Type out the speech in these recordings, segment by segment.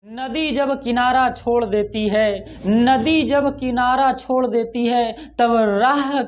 नदी जब किनारा छोड़ देती है, नदी जब किनारा छोड़ देती है, तब राह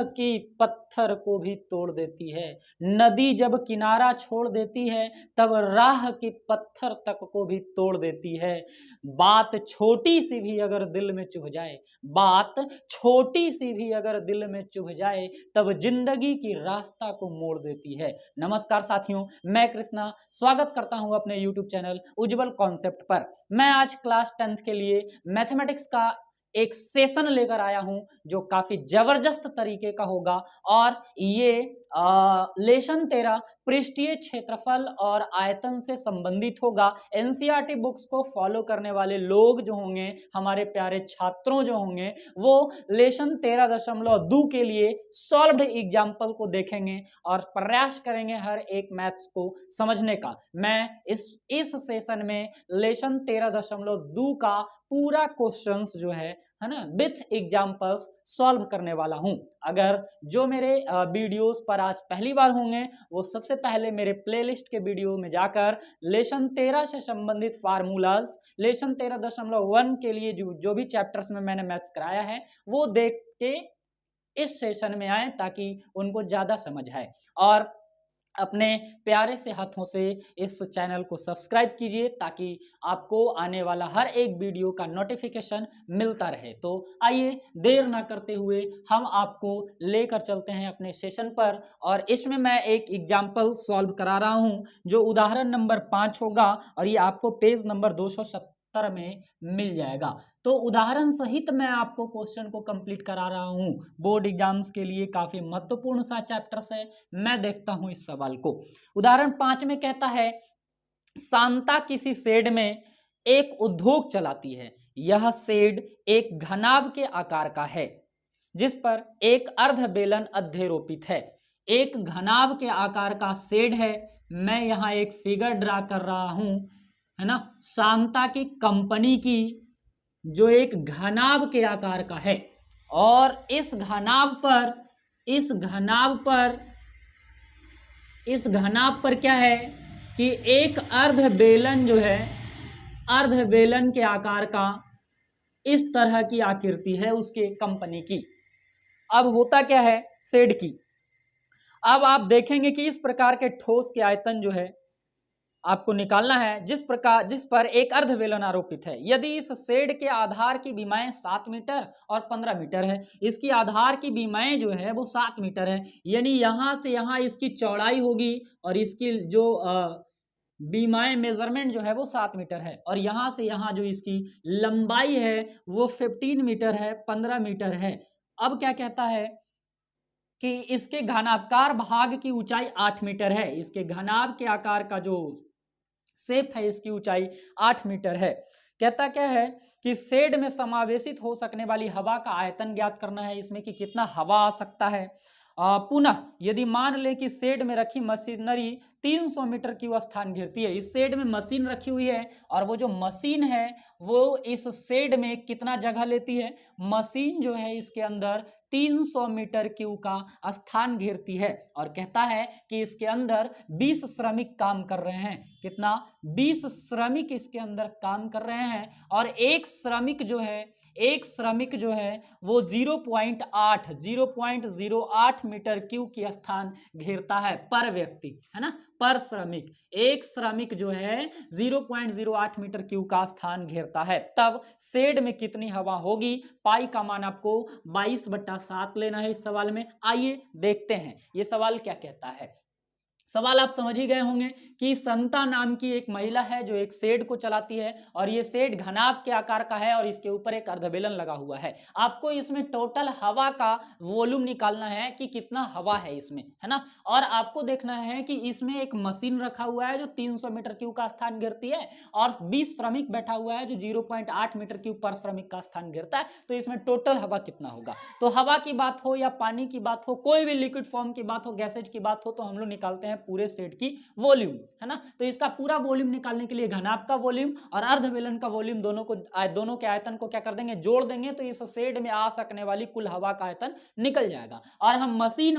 की पत्थर को भी तोड़ देती है। नदी जब किनारा छोड़ देती है, तब राह की पत्थर तक को भी तोड़ देती है। बात छोटी सी भी अगर दिल में चुभ जाए, बात छोटी सी भी अगर दिल में चुभ जाए, तब जिंदगी की रास्ता को मोड़ देती है। नमस्कार साथियों, मैं कृष्णा स्वागत करता हूं अपने यूट्यूब चैनल उज्जवल कॉन्सेप्ट पर। मैं आज क्लास 10th के लिए मैथमेटिक्स का एक सेशन लेकर आया हूं जो काफी जबरदस्त तरीके का होगा और ये लेसन 13 पृष्ठीय क्षेत्रफल और आयतन से संबंधित होगा। एनसीईआरटी बुक्स को फॉलो करने वाले लोग जो होंगे, हमारे प्यारे छात्रों जो होंगे, वो लेसन 13.2 के लिए सॉल्व्ड एग्जाम्पल को देखेंगे और प्रयास करेंगे हर एक मैथ्स को समझने का। मैं इस सेशन में लेसन 13.2 का पूरा क्वेश्चंस जो है ना, विथ एग्जाम्पल्स सॉल्व करने वाला हूं। अगर जो मेरे वीडियोस पर आज पहली बार होंगे, वो सबसे पहले मेरे प्लेलिस्ट के वीडियो में जाकर लेसन 13 से संबंधित फार्मूलाज, लेसन 13.1 के लिए जो भी चैप्टर्स में मैंने मैथ्स कराया है वो देख के इस सेशन में आए ताकि उनको ज्यादा समझ आए। और अपने प्यारे से हाथों से इस चैनल को सब्सक्राइब कीजिए ताकि आपको आने वाला हर एक वीडियो का नोटिफिकेशन मिलता रहे। तो आइए देर ना करते हुए हम आपको लेकर चलते हैं अपने सेशन पर, और इसमें मैं एक एग्जाम्पल सॉल्व करा रहा हूं जो उदाहरण नंबर 5 होगा और ये आपको पेज नंबर 270 में मिल जाएगा। तो उदाहरण सहित मैं आपको क्वेश्चन को कंप्लीट करा रहा हूं। बोर्ड एग्जाम्स के लिए काफी महत्वपूर्ण सा चैप्टर्स है। मैं देखता हूं इस सवाल को। उदाहरण 5 में कहता है, शांता किसी शेड में एक उद्योग चलाती है। यह शेड एक घनाभ के आकार का है जिस पर एक अर्ध बेलन अध्यारोपित है। एक घनाभ के आकार का शेड है। मैं यहाँ एक फिगर ड्रा कर रहा हूं, है ना, शांता की कंपनी की, जो एक घनाभ के आकार का है। और इस घनाभ पर क्या है कि एक अर्ध बेलन जो है, अर्ध बेलन के आकार का इस तरह की आकृति है उसके कंपनी की। अब होता क्या है शेड की, अब आप देखेंगे कि इस प्रकार के ठोस के आयतन जो है आपको निकालना है जिस पर एक अर्ध बेलन आरोपित है। यदि इस शेड के आधार की विमाएं 7 मीटर और 15 मीटर है, इसकी आधार की विमाएं जो है वो 7 मीटर है, यानी यहां से यहां इसकी चौड़ाई होगी और इसकी जो बीमाएं मेजरमेंट जो है वो 7 मीटर है, और यहां से यहां जो इसकी लंबाई है वो 15 मीटर है, 15 मीटर है। अब क्या कहता है कि इसके घनाभकार भाग की ऊंचाई 8 मीटर है। इसके घनाभ के आकार का जो शेप है इसकी ऊंचाई 8 मीटर है। कहता क्या है कि शेड में समावेशित हो सकने वाली हवा का आयतन ज्ञात करना है, इसमें कि कितना हवा आ सकता है। पुनः यदि मान लें कि शेड में रखी मशीनरी 300 मीटर की स्थान घेरती है। इस शेड में मशीन रखी हुई है और वो जो मशीन है वो इस शेड में कितना जगह लेती है, मशीन जो है इसके अंदर 300 मीटर क्यूब का स्थान घेरती है। और कहता है कि इसके अंदर 20 श्रमिक काम कर रहे हैं। कितना? 20 श्रमिक इसके अंदर काम कर रहे हैं, और एक श्रमिक जो है वो 0.08 मीटर क्यूब की स्थान घेरता है पर व्यक्ति, है ना, पर श्रमिक। एक श्रमिक जो है 0.08 मीटर क्यूब का स्थान घेरता है। तब शेड में कितनी हवा होगी? पाई का मान आपको 22/7 लेना है इस सवाल में। आइए देखते हैं ये सवाल क्या कहता है। सवाल आप समझ ही गए होंगे कि संता नाम की एक महिला है जो एक शेड को चलाती है, और ये शेड घनाभ के आकार का है और इसके ऊपर एक अर्धबेलन लगा हुआ है। आपको इसमें टोटल हवा का वॉल्यूम निकालना है कि कितना हवा है इसमें, है ना। और आपको देखना है कि इसमें एक मशीन रखा हुआ है जो 300 मीटर क्यूब का स्थान घेरती है, और 20 श्रमिक बैठा हुआ है जो 0.8 मीटर क्यूब पर श्रमिक का स्थान घेरता है। तो इसमें टोटल हवा कितना होगा? तो हवा की बात हो या पानी की बात हो, कोई भी लिक्विड फॉर्म की बात हो, गैसेज की बात हो, तो हम लोग निकालते हैं पूरे सेट की वॉल्यूम, है ना। तो इसका पूरा वॉल्यूम निकालने के लिए घनाभ का वॉल्यूम और अर्धबेलन का वॉल्यूम दोनों के आयतन को क्या कर देंगे, जोड़ देंगे, तो इस शेड में आ सकने वाली कुल हवा का आयतन निकल जाएगा। और हम मशीन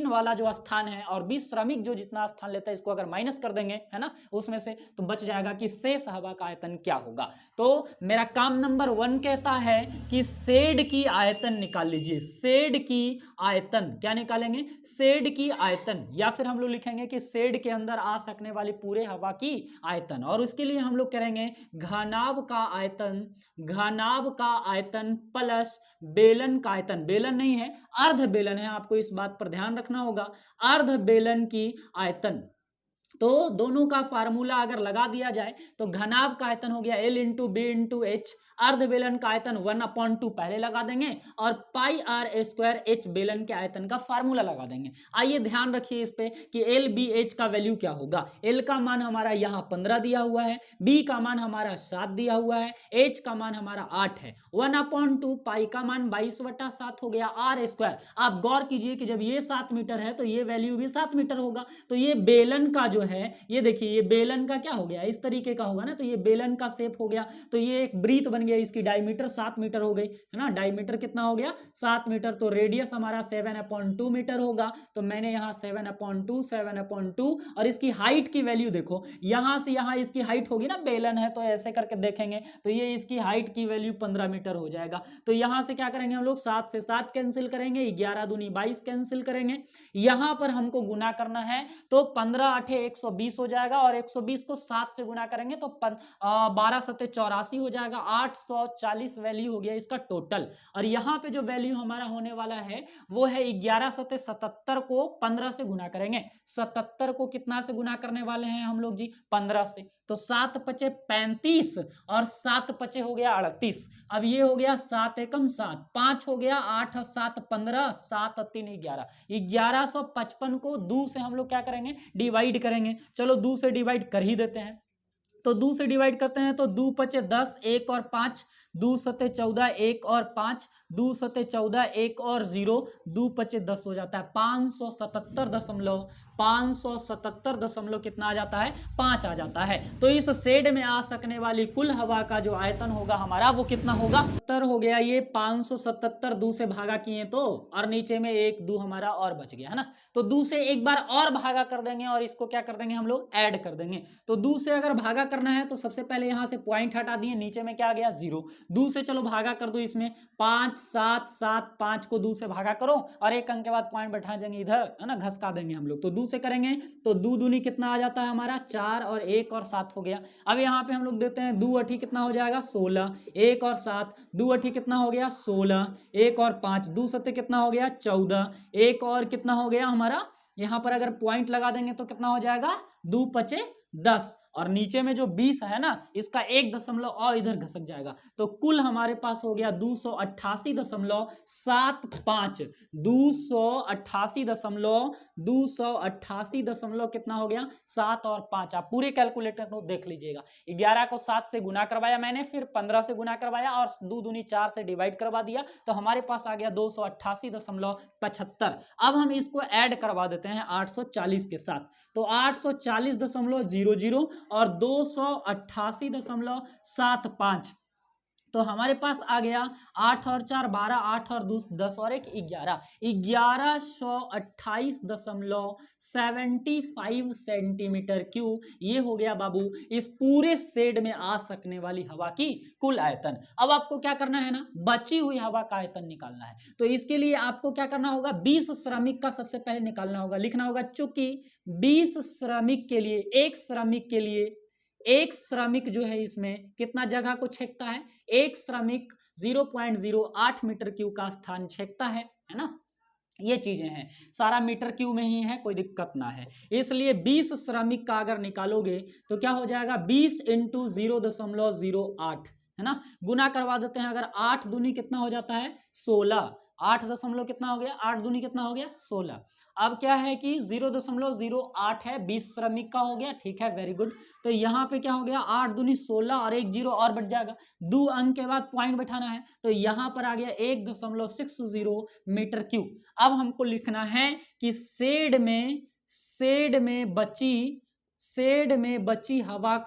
वाला जो स्थान है और 20 श्रमिक जो जितना स्थान लेता है इसको अगर माइनस कर देंगे, है ना, उसमें से तो बच जाएगा कि शेष हवा का आयतन क्या होगा। तो मेरा काम नंबर 1 कहता है कि शेड की आयतन निकाल लीजिए। शेड की आयतन क्या निकालेंगे, शेड की आयतन, या फिर हम लोग लिखेंगे कि शेड के अंदर आ सकने वाली पूरे हवा की आयतन। और उसके लिए हम लोग करेंगे घनाभ का आयतन प्लस बेलन का आयतन, बेलन नहीं है अर्ध बेलन है, आपको इस बात पर ध्यान रखना होगा, अर्ध बेलन की आयतन। तो दोनों का फार्मूला अगर लगा दिया जाए तो घनाभ का आयतन हो गया L into B into H, अर्धबेलन का आयतन 1/2 पहले लगा देंगे और पाई आर स्क्वायर एच बेलन के आयतन का फार्मूला लगा देंगे। आइए ध्यान रखिए इस पे कि एल बी एच का वैल्यू क्या होगा। एल का मान हमारा यहाँ 15 दिया हुआ है, बी का मान हमारा 7 दिया हुआ है, एच का मान हमारा 8 है। 1/2 पाई का मान 22/7 हो गया आर स्क्वायर। आप गौर कीजिए कि जब ये 7 मीटर है तो ये वैल्यू भी 7 मीटर होगा। तो ये बेलन का जो है, ये देखिए ये बेलन का क्या हो गया, इस तरीके का होगा ना, तो ये बेलन का शेप हो गया। तो ये एक ब्रीथ बन गया, इसकी डायमीटर 7 मीटर हो गई, है ना। डायमीटर कितना हो गया, 7 मीटर। तो रेडियस हमारा 7/2 मीटर होगा। तो मैंने यहाँ 7/2 और इसकी हाइट की वैल्यू देखो, यहां से यहां इसकी हाइट होगी ना, बेलन है तो ऐसे करके देखेंगे तो ये इसकी हाइट की वैल्यू 15 मीटर हो जाएगा। तो यहां से क्या करेंगे हम लोग, 7 से 7 कैंसिल करेंगे, 11 दूनी 22 कैंसिल करेंगे। यहां पर हमको गुना करना है तो 15 8 120 हो जाएगा और 120 को 7 से गुना करेंगे तो 12 7 84 हो जाएगा। 840 वैल्यू हो गया इसका टोटल। और यहाँ पे जो वैल्यू हमारा होने वाला है वो है 11 7 77 को 15 से गुना करेंगे। 77 को कितना से गुना करने वाले हैं हम लोग जी, 15 से। तो 7 5 35 और 7 5 हो गया 38। अब ये हो गया 7 एकम 7, 5 हो गया, 8 7 15, 7 3 11। 1155 को 2 से हम लोग क्या करेंगे, डिवाइड करेंगे। चलो 2 से डिवाइड कर ही देते हैं। तो 2 से डिवाइड करते हैं तो 2 5 10, 1 और 5, 2 7 14, 1 और 5, 2 7 14, 1 और 0, 2 5 10 हो जाता है 577 कितना आ जाता है, 5 आ जाता है। तो इस शेड में आ सकने वाली कुल हवा का जो आयतन होगा हमारा वो कितना होगा, 70 हो गया। ये 577 2 से भागा किए तो, और नीचे में 1 2 हमारा और बच गया, है ना। तो 2 से एक बार और भागा कर देंगे और इसको क्या कर देंगे हम लोग, ऐड कर देंगे। तो 2 से अगर भागा करना है तो सबसे पहले यहां से पॉइंट हटा दिए, नीचे में क्या आ गया 0। 2 से चलो भागा कर दो, इसमें 5 7 7, 5 को 2 से भागा करो और एक अंक के बाद पॉइंट बैठा देंगे इधर, है ना, घसका देंगे हम लोग। तो 2 से करेंगे तो 2 दूनी कितना आ जाता है हमारा, 4 और 1 और 7 हो गया। अब यहाँ पे हम लोग देते हैं 2 8 कितना हो जाएगा 16, 1 और 7, 2 8 कितना हो गया 16, 1 और 5, 2 7 कितना हो गया 14, 1 और कितना हो गया हमारा, यहाँ पर अगर पॉइंट लगा देंगे तो कितना हो जाएगा 2 5 10, और नीचे में जो 20 है ना इसका 1 दशमलव और इधर घसक जाएगा। तो कुल हमारे पास हो गया 288.75, 288 कितना हो गया 7 और 5। आप पूरे कैलकुलेटर को देख लीजिएगा। 11 को 7 से गुना करवाया मैंने, फिर 15 से गुना करवाया और 2 दूनी 4 से डिवाइड करवा दिया, तो हमारे पास आ गया 288.75। अब हम इसको ऐड करवा देते हैं 840 के साथ। तो 840.00 और 288.75, तो हमारे पास आ गया 8 और 4 12, 8 और 2 10 और 1 11, 1128.75 सेंटीमीटर क्यूब। ये हो गया बाबू इस पूरे शेड में आ सकने वाली हवा की कुल आयतन। अब आपको क्या करना है ना, बची हुई हवा का आयतन निकालना है। तो इसके लिए आपको क्या करना होगा, 20 श्रमिक का सबसे पहले निकालना होगा। लिखना होगा चूंकि 20 श्रमिक के लिए, एक श्रमिक जो है इसमें कितना जगह को छेकता है, एक श्रमिक 0.08 मीटर क्यूब का स्थान छेकता है ना। ये चीजें हैं, सारा मीटर क्यूब में ही है, कोई दिक्कत ना है। इसलिए 20 श्रमिक का अगर निकालोगे तो क्या हो जाएगा, 20 इंटू 0.08, है ना, गुना करवा देते हैं। अगर 8 दूनी कितना हो जाता है 16, 8 दशमलव कितना हो गया, 8 दूनी कितना हो गया 16। अब क्या है कि 0.08 है, 20 श्रमिक का हो गया, ठीक है, वेरी गुड। तो यहाँ पे क्या हो गया, 8 दूनी 16 और 1 0 और बढ़ जाएगा, 2 अंक के बाद पॉइंट बैठाना है, तो यहाँ पर आ गया 1.60 मीटर क्यूब। अब हमको लिखना है कि शेड शेड में बची हवा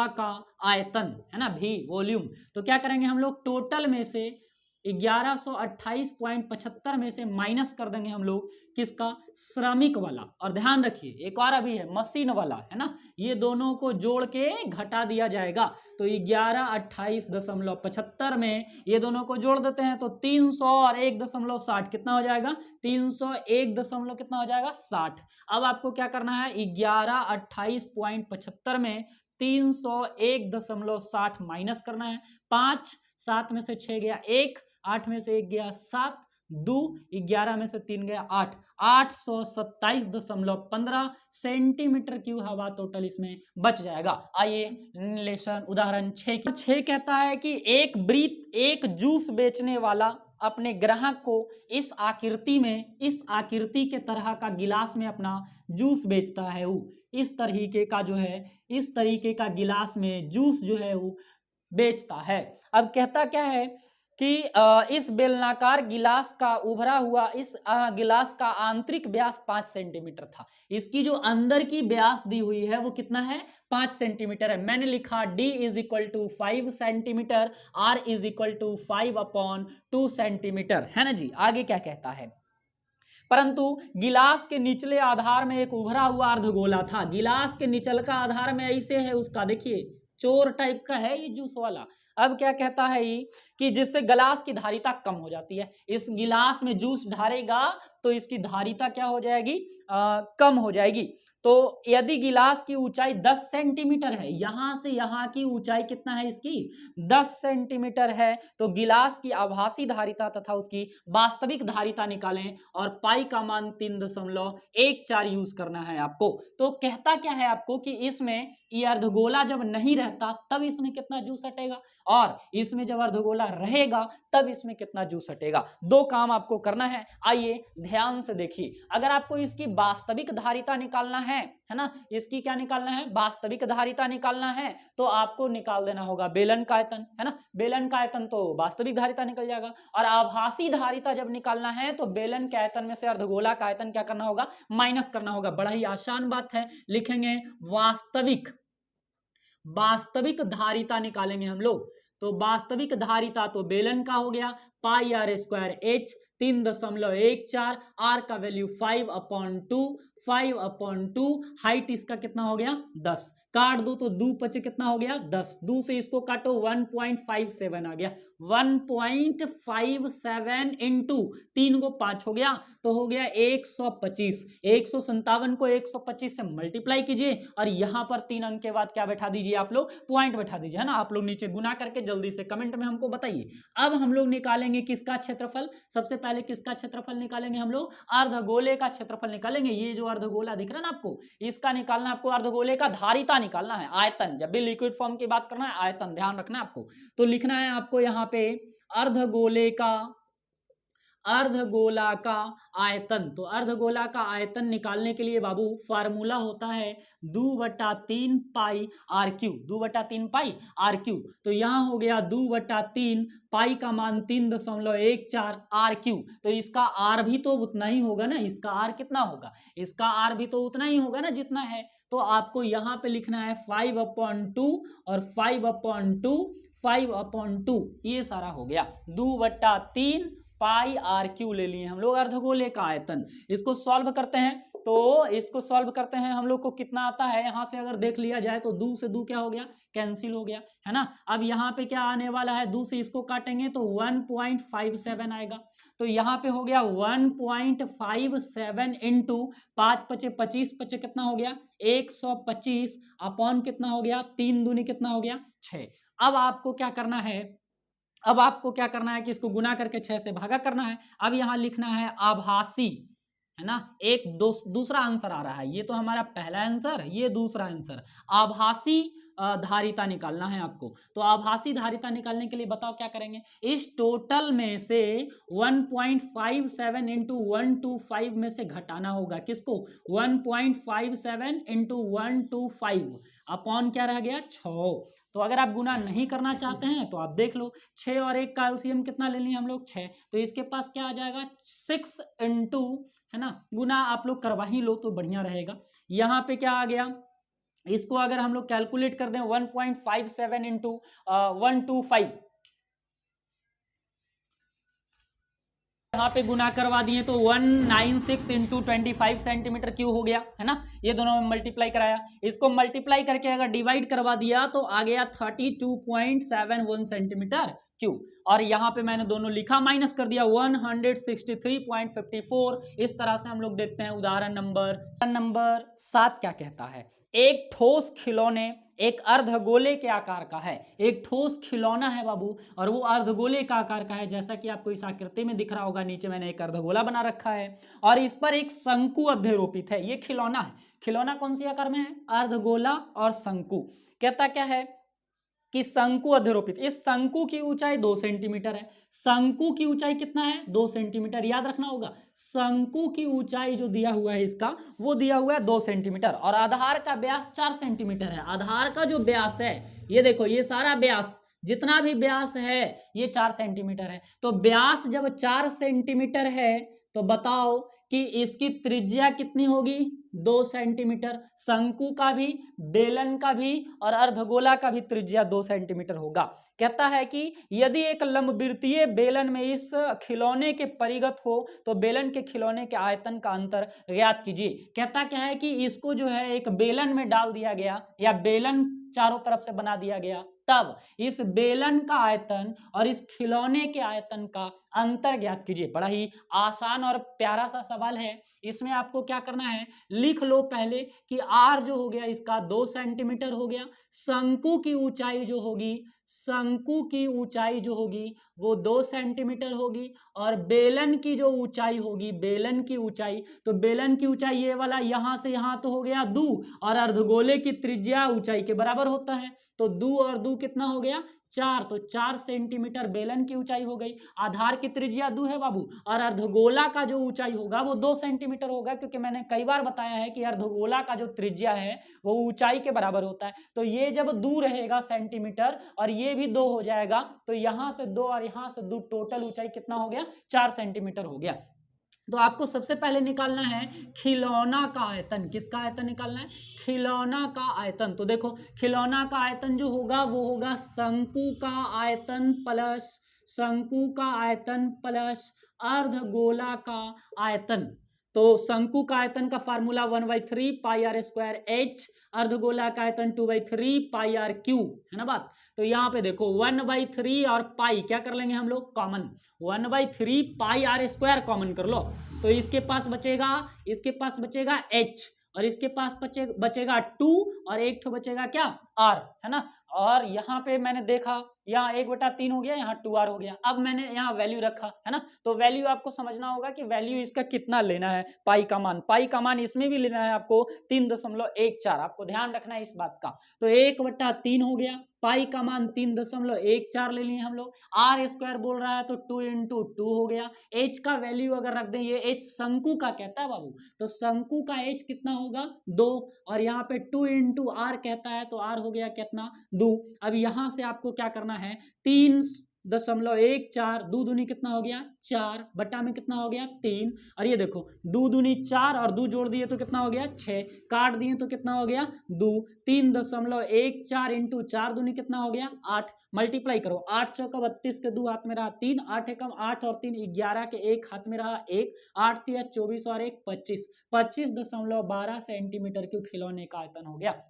का आयतन है ना, भी वॉल्यूम। तो क्या करेंगे हम लोग, टोटल में से 1128.75 में से माइनस कर देंगे हम लोग किसका, श्रमिक वाला। और ध्यान रखिए एक और अभी है मशीन वाला, है ना, ये दोनों को जोड़ के घटा दिया जाएगा। तो 1128.75 में ये दोनों को जोड़ देते हैं तो 300 और 1.60 कितना हो जाएगा, 301 दशमलव कितना हो जाएगा, 60। अब आपको क्या करना है, 1128.75 में 301.60 माइनस करना है। 5, 7 में से 6 गया 1, 8 में से 1 गया 7, 2, 11 में से 3 गया 8, 827.15 सेंटीमीटर क्यूब हवा टोटल इसमें बच जाएगा। आइए लेसन उदाहरण 6 कहता है कि एक जूस बेचने वाला अपने ग्राहक को इस आकृति के तरह का गिलास में अपना जूस बेचता है। वो इस तरीके का गिलास में जूस जो है वो बेचता है। अब कहता क्या है कि इस बेलनाकार गिलास का उभरा हुआ इस गिलास का आंतरिक व्यास 5 सेंटीमीटर था। इसकी जो अंदर की व्यास दी हुई है वो कितना है, 5 सेंटीमीटर है। मैंने लिखा D = 5 सेंटीमीटर, R = 5/2 सेंटीमीटर, है ना जी। आगे क्या कहता है, परंतु गिलास के निचले आधार में एक उभरा हुआ अर्धगोला था। गिलास के निचलका आधार में ऐसे है उसका, देखिए चोर टाइप का है ये जूस वाला। अब क्या कहता है ये कि जिससे गिलास की धारिता कम हो जाती है। इस गिलास में जूस ढारेगा तो इसकी धारिता क्या हो जाएगी, कम हो जाएगी। तो यदि गिलास की ऊंचाई 10 सेंटीमीटर है, यहां से यहां की ऊंचाई कितना है इसकी, 10 सेंटीमीटर है, तो गिलास की आभासी धारिता तथा उसकी वास्तविक धारिता निकालें और पाई का मान 3.14 यूज करना है आपको। तो कहता क्या है आपको कि इसमें ये अर्धगोला जब नहीं रहता तब इसमें कितना जूस हटेगा, और इसमें जब अर्धगोला रहेगा तब इसमें कितना जूस हटेगा। दो काम आपको करना है। आइए ध्यान से देखिए, अगर आपको इसकी वास्तविक धारिता निकालना है ना, इसकी क्या निकालना है, वास्तविक धारिता निकालना है, तो आपको निकाल देना होगा बेलन का आयतन, है ना। बेलन का आयतन तो वास्तविक धारिता निकल जाएगा, और आभासी धारिता जब निकालना है तो बेलन के आयतन में से अर्धगोला का आयतन क्या करना होगा, माइनस करना होगा। बड़ा ही आसान बात है, लिखेंगे वास्तविक धारिता निकालेंगे हम लोग। तो वास्तविक धारिता तो बेलन का हो गया πr² h 3.14, r का वैल्यू 5/2, हाइट इसका कितना हो गया 10, काट दो तो 2 पचे कितना हो गया 10, 2 से इसको काटो 1.57 आ गया, 1.57 इंटू 3 को 5 हो गया तो हो गया 125। 157 को 125 से मल्टीप्लाई कीजिए और यहां पर 3 अंक के बाद क्या बैठा दीजिए आप लोग, पॉइंट बैठा दीजिए, है ना। आप लोग नीचे गुना करके जल्दी से कमेंट में हमको बताइए। अब हम लोग निकालेंगे किसका क्षेत्रफल, सबसे पहले किसका क्षेत्रफल निकालेंगे हम लोग, अर्धगोले का क्षेत्रफल निकालेंगे। ये जो अर्धगोला दिख रहा है ना आपको, इसका निकालना आपको, अर्धगोले का धारिता निकालना है, आयतन। जब भी लिक्विड फॉर्म की बात करना है आयतन ध्यान रखना है आपको। तो लिखना है आपको यहाँ पे अर्धगोला का आयतन। तो अर्धगोला का आयतन निकालने के लिए बाबू फार्मूला होता है 2/3 पाई r³, 2/3 पाई r³। तो यहाँ हो गया 2/3 पाई का मान 3.14 r³। तो इसका r भी तो उतना ही होगा ना, इसका r कितना होगा, इसका r भी तो उतना ही होगा ना जितना है। तो आपको यहाँ पे लिखना है 5/2 और 5/2 ये सारा हो गया 2/3 पाई r³ ले लिए हम लोग अर्धगोले का आयतन। इसको सॉल्व करते हैं, तो इसको सॉल्व करते हैं हम लोग को कितना आता है, यहां से अगर देख लिया जाए तो 2 से 2 क्या हो गया, कैंसिल हो गया, है ना। अब यहाँ पे क्या आने वाला है, 2 से इसको काटेंगे तो 1.57 आएगा। तो यहाँ पे हो गया 1.57 इंटू 5 पचे 25 पचे कितना हो गया 125 अपॉन कितना हो गया 3 दूनी कितना हो गया 6। अब आपको क्या करना है, कि इसको गुना करके 6 से भागा करना है। अब यहां लिखना है आभासी, है ना। एक दूसरा आंसर आ रहा है, ये तो हमारा पहला आंसर, ये दूसरा आंसर। आभासी धारिता निकालना है आपको। तो आभासी धारिता निकालने के लिए बताओ क्या करेंगे, इस टोटल में से 1.57 इंटू 125 में से घटाना होगा, किसको, 1.57 इंटू 125 अपॉन क्या रह गया 6। तो अगर आप गुना नहीं करना चाहते हैं तो आप देख लो, 6 और 1 का एलसीएम कितना ले लिए हम लोग 6, तो इसके पास क्या आ जाएगा 6 इंटू, है ना, गुना आप लोग करवा ही लो तो बढ़िया रहेगा। यहाँ पे क्या आ गया, इसको अगर हम लोग कैलकुलेट कर दें 1.57 इंटू 125, यहाँ पे गुना करवा दिए तो 196 इंटू 25 सेंटीमीटर क्यूब हो गया, है ना, ये दोनों में मल्टीप्लाई कराया, इसको मल्टीप्लाई करके अगर डिवाइड करवा दिया तो आ गया 32.71 सेंटीमीटर क्यूब, और यहाँ पे मैंने दोनों लिखा माइनस कर दिया 163.54। इस तरह से हम लोग देखते हैं उदाहरण नंबर 7 क्या कहता है, एक ठोस खिलौने एक अर्धगोले के आकार का है, एक ठोस खिलौना है बाबू और वो अर्धगोले का आकार का है, जैसा कि आपको इस आकृति में दिख रहा होगा, नीचे मैंने एक अर्धगोला बना रखा है और इस पर एक शंकु अध्यारोपित है। ये खिलौना है, खिलौना कौन सी आकार में है, अर्धगोला और शंकु। कहता क्या है कि शंकु अध्यारोपित, इस शंकु की ऊंचाई 2 सेंटीमीटर है, शंकु की ऊंचाई कितना है 2 सेंटीमीटर, याद रखना होगा, शंकु की ऊंचाई जो दिया हुआ है इसका वो दिया हुआ है 2 सेंटीमीटर और आधार का व्यास 4 सेंटीमीटर है। आधार का जो व्यास है, ये देखो, ये सारा व्यास जितना भी व्यास है ये 4 सेंटीमीटर है। तो व्यास जब 4 सेंटीमीटर है तो बताओ कि इसकी त्रिज्या कितनी होगी 2 सेंटीमीटर। शंकु का भी, बेलन का भी और अर्धगोला का भी त्रिज्या 2 सेंटीमीटर होगा। कहता है कि यदि एक लंबवृत्तीय बेलन में इस खिलौने के परिगत हो तो बेलन के खिलौने के आयतन का अंतर ज्ञात कीजिए। कहता क्या है कि इसको जो है एक बेलन में डाल दिया गया या बेलन चारों तरफ से बना दिया गया, तब इस बेलन का आयतन और इस खिलौने के आयतन का अंतर ज्ञात कीजिए। बड़ा ही आसान और प्यारा सा सवाल है। इसमें आपको क्या करना है, लिख लो पहले कि आर जो हो गया इसका 2 सेंटीमीटर हो गया, शंकु की ऊंचाई जो होगी, शंकु की ऊंचाई जो होगी वो 2 सेंटीमीटर होगी और बेलन की जो ऊंचाई होगी, बेलन की ऊंचाई, तो बेलन की ऊंचाई ये वाला यहां से यहां तो हो गया 2 और अर्धगोले की त्रिज्या ऊंचाई के बराबर होता है, तो 2 और 2 कितना हो गया 4, तो 4 सेंटीमीटर बेलन की ऊंचाई हो गई। आधार की त्रिज्या 2 है बाबू और अर्धगोला का जो ऊंचाई होगा वो 2 सेंटीमीटर होगा, क्योंकि मैंने कई बार बताया है कि अर्धगोला का जो त्रिज्या है वो ऊंचाई के बराबर होता है। तो ये जब 2 रहेगा सेंटीमीटर और ये भी 2 हो जाएगा, तो यहां से 2 और यहां से 2, टोटल ऊंचाई कितना हो गया 4 सेंटीमीटर हो गया। तो आपको सबसे पहले निकालना है खिलौना का आयतन। किसका आयतन निकालना है, खिलौना का आयतन। तो देखो खिलौना का आयतन जो होगा वो होगा शंकु का आयतन प्लस, शंकु का आयतन प्लस अर्धगोला का आयतन। तो शंकु का आयतन का formula 1/3 pi are square H, अर्धगोला का आयतन 2/3 पाई आर क्यूब, है ना बात। तो यहाँ पे देखो 1/3 और पाई क्या कर लेंगे हम लोग common, 1/3 pi are square common कर लो, तो इसके पास बचेगा एच और इसके पास बचेगा 2 और एक तो बचेगा क्या आर, है ना। और यहाँ पे मैंने देखा यहाँ 1/3 हो गया, यहाँ 2r हो गया। अब मैंने यहाँ वैल्यू रखा, है ना, तो वैल्यू आपको समझना होगा कि वैल्यू इसका कितना लेना है, पाई का मान इसमें भी लेना है आपको 3.14, आपको ध्यान रखना है इस बात का। तो 1/3 हो गया, पाई का मान 3.14 ले लिए हम लोग, आर स्क्वायर बोल रहा है तो 2 × 2 हो गया। एच का वैल्यू अगर रख दें, ये एच शंकु का कहता है बाबू, तो शंकु का एच कितना होगा 2 और यहाँ पे 2 × आर कहता है तो आर हो गया कितना 2। अब यहाँ से आपको क्या करना है 3.14, 2 दूनी कितना हो गया 4, बटा में कितना हो गया 3 और ये देखो 2 दूनी 4 और 2 जोड़ दिए तो कितना हो गया 6, काट दिए तो कितना हो गया 2, 3.14 इंटू 4 दूनी कितना हो गया 8, मल्टीप्लाई करो 8 चौका 32 के 2 हाथ में रहा 3, 8 एकम 8 और 3 11 के 1 हाथ में रहा 1, 8 तिया 24 और 1 25, 25.12 सेंटीमीटर क्यूब खिलौने का आयतन हो गया।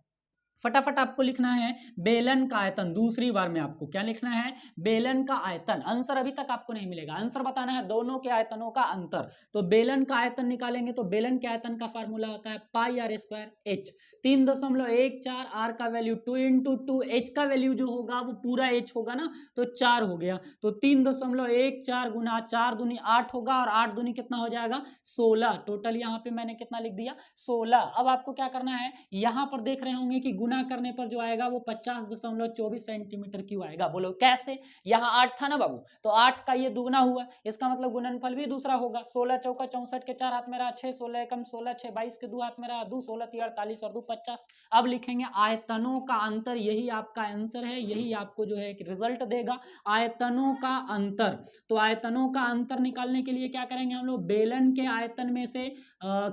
फटाफट आपको लिखना है बेलन का आयतन, दूसरी बार में आपको क्या लिखना है बेलन का आयतन। आंसर अभी तक आपको नहीं मिलेगा, आंसर बताना है दोनों के आयतनों का अंतर। तो बेलन का आयतन निकालेंगे तो बेलन के आयतन का फार्मूला होता है पाई आर स्क्वायर एच, 3.14 आर का वैल्यू 2 × 2, एच का वैल्यू जो होगा वो पूरा एच होगा ना तो 4 हो गया, तो 3.14 गुना 4 दूनी 8 होगा और 8 दूनी कितना हो जाएगा 16, टोटल यहाँ पे मैंने कितना लिख दिया 16। अब आपको क्या करना है, यहाँ पर देख रहे होंगे कि गुना करने पर जो आएगा वो 50.24 सेंटीमीटर क्यूब आएगा। बोलो कैसे? यहाँ 8 था ना बाबू, तो 8 का ये दुगना हुआ, इसका मतलब गुणनफल भी दूसरा होगा। 16 चौका 64 के 4 हाथ में रहा 6, 16 एकम 16, 6 22 के 2 हाथ में रहा 2, 16 3 48 और 2 50। अब लिखेंगे आयतनों का अंतर, यही आपका आंसर है, यही आपको जो है रिजल्ट देगा, आयतनों का अंतर। तो आयतनों का अंतर निकालने के लिए क्या करेंगे हम लोग, बेलन के आयतन में से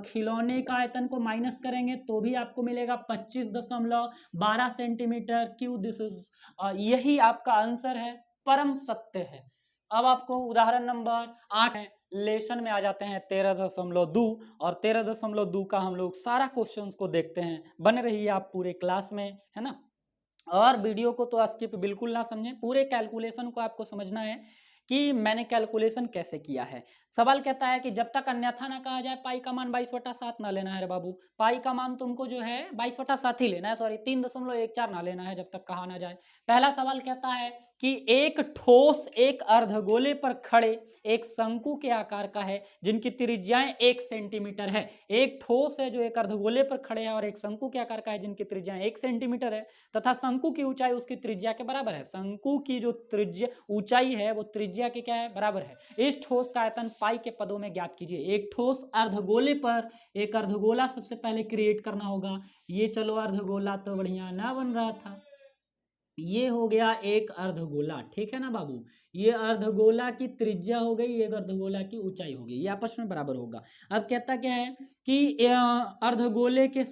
खिलौने का आयतन को माइनस करेंगे तो भी आपको मिलेगा 25.12 सेंटीमीटर क्यूब। दिस इज यही आपका आंसर है, परम सत्य है। अब आपको उदाहरण नंबर 8 है, लेसन में आ जाते हैं 13.2 और 13.2 का हम लोग सारा क्वेश्चंस को देखते हैं। बने रहिए आप पूरे क्लास में, है ना। और वीडियो को तो स्किप बिल्कुल ना समझें, पूरे कैलकुलेशन को आपको समझना है कि मैंने कैलकुलेशन कैसे किया है। सवाल कहता है कि जब तक अन्यथा ना कहा जाए पाई का मान 22/7 ना लेना है रे बाबू। पाई का मान तुमको जो है 22/7 ही लेना है, सॉरी 3.14 ना लेना है जब तक कहा ना जाए। पहला सवाल कहता है कि एक ठोस एक अर्धगोले पर खड़े एक शंकु के आकार का है जिनकी त्रिज्याएं 1 सेंटीमीटर है। एक ठोस है जो एक अर्धगोले पर खड़े है और एक शंकु के आकार का है जिनकी त्रिज्याएं 1 सेंटीमीटर है तथा शंकु की ऊंचाई उसकी त्रिज्या के बराबर है। शंकु की जो त्रिज्या ऊंचाई है वो त्रिज्या के क्या है, बराबर है। इस ठोस का आयतन पाई के पदों में ज्ञात कीजिए। एक ठोस अर्धगोले पर एक अर्धगोला सबसे पहले क्रिएट करना होगा। ये चलो अर्धगोला तो बढ़िया ना बन रहा था, ये हो गया एक अर्धगोला, ठीक है ना बाबू। ये अर्धगोला की त्रिज्या हो गई, एक अर्धगोला की ऊंचाई हो गई, ये आपस में बराबर होगा। अब कहता क्या है कि अर्धगोले के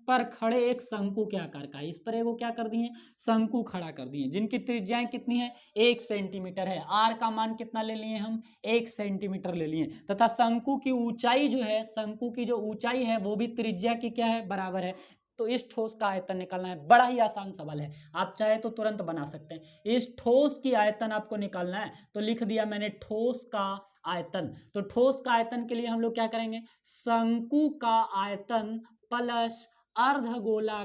पर खड़े एक शंकु के आकार का, इस पर एगो क्या कर दिए, शंकु खड़ा कर दिए जिनकी त्रिज्याएं कितनी है, 1 सेंटीमीटर है। आर का मान कितना ले लिए हम, 1 सेंटीमीटर ले लिए तथा शंकु की ऊंचाई जो है, शंकु की जो ऊंचाई है वो भी त्रिज्या की क्या है, बराबर है। तो इस ठोस का आयतन निकालना है। बड़ा ही आसान सवाल है, आप चाहे तो तुरंत बना सकते हैं। इस ठोस की आयतन आपको निकालना है तो लिख दिया मैंने ठोस का आयतन। तो ठोस का आयतन के लिए हम लोग क्या करेंगे, शंकु का आयतन प्लस अर्धगोला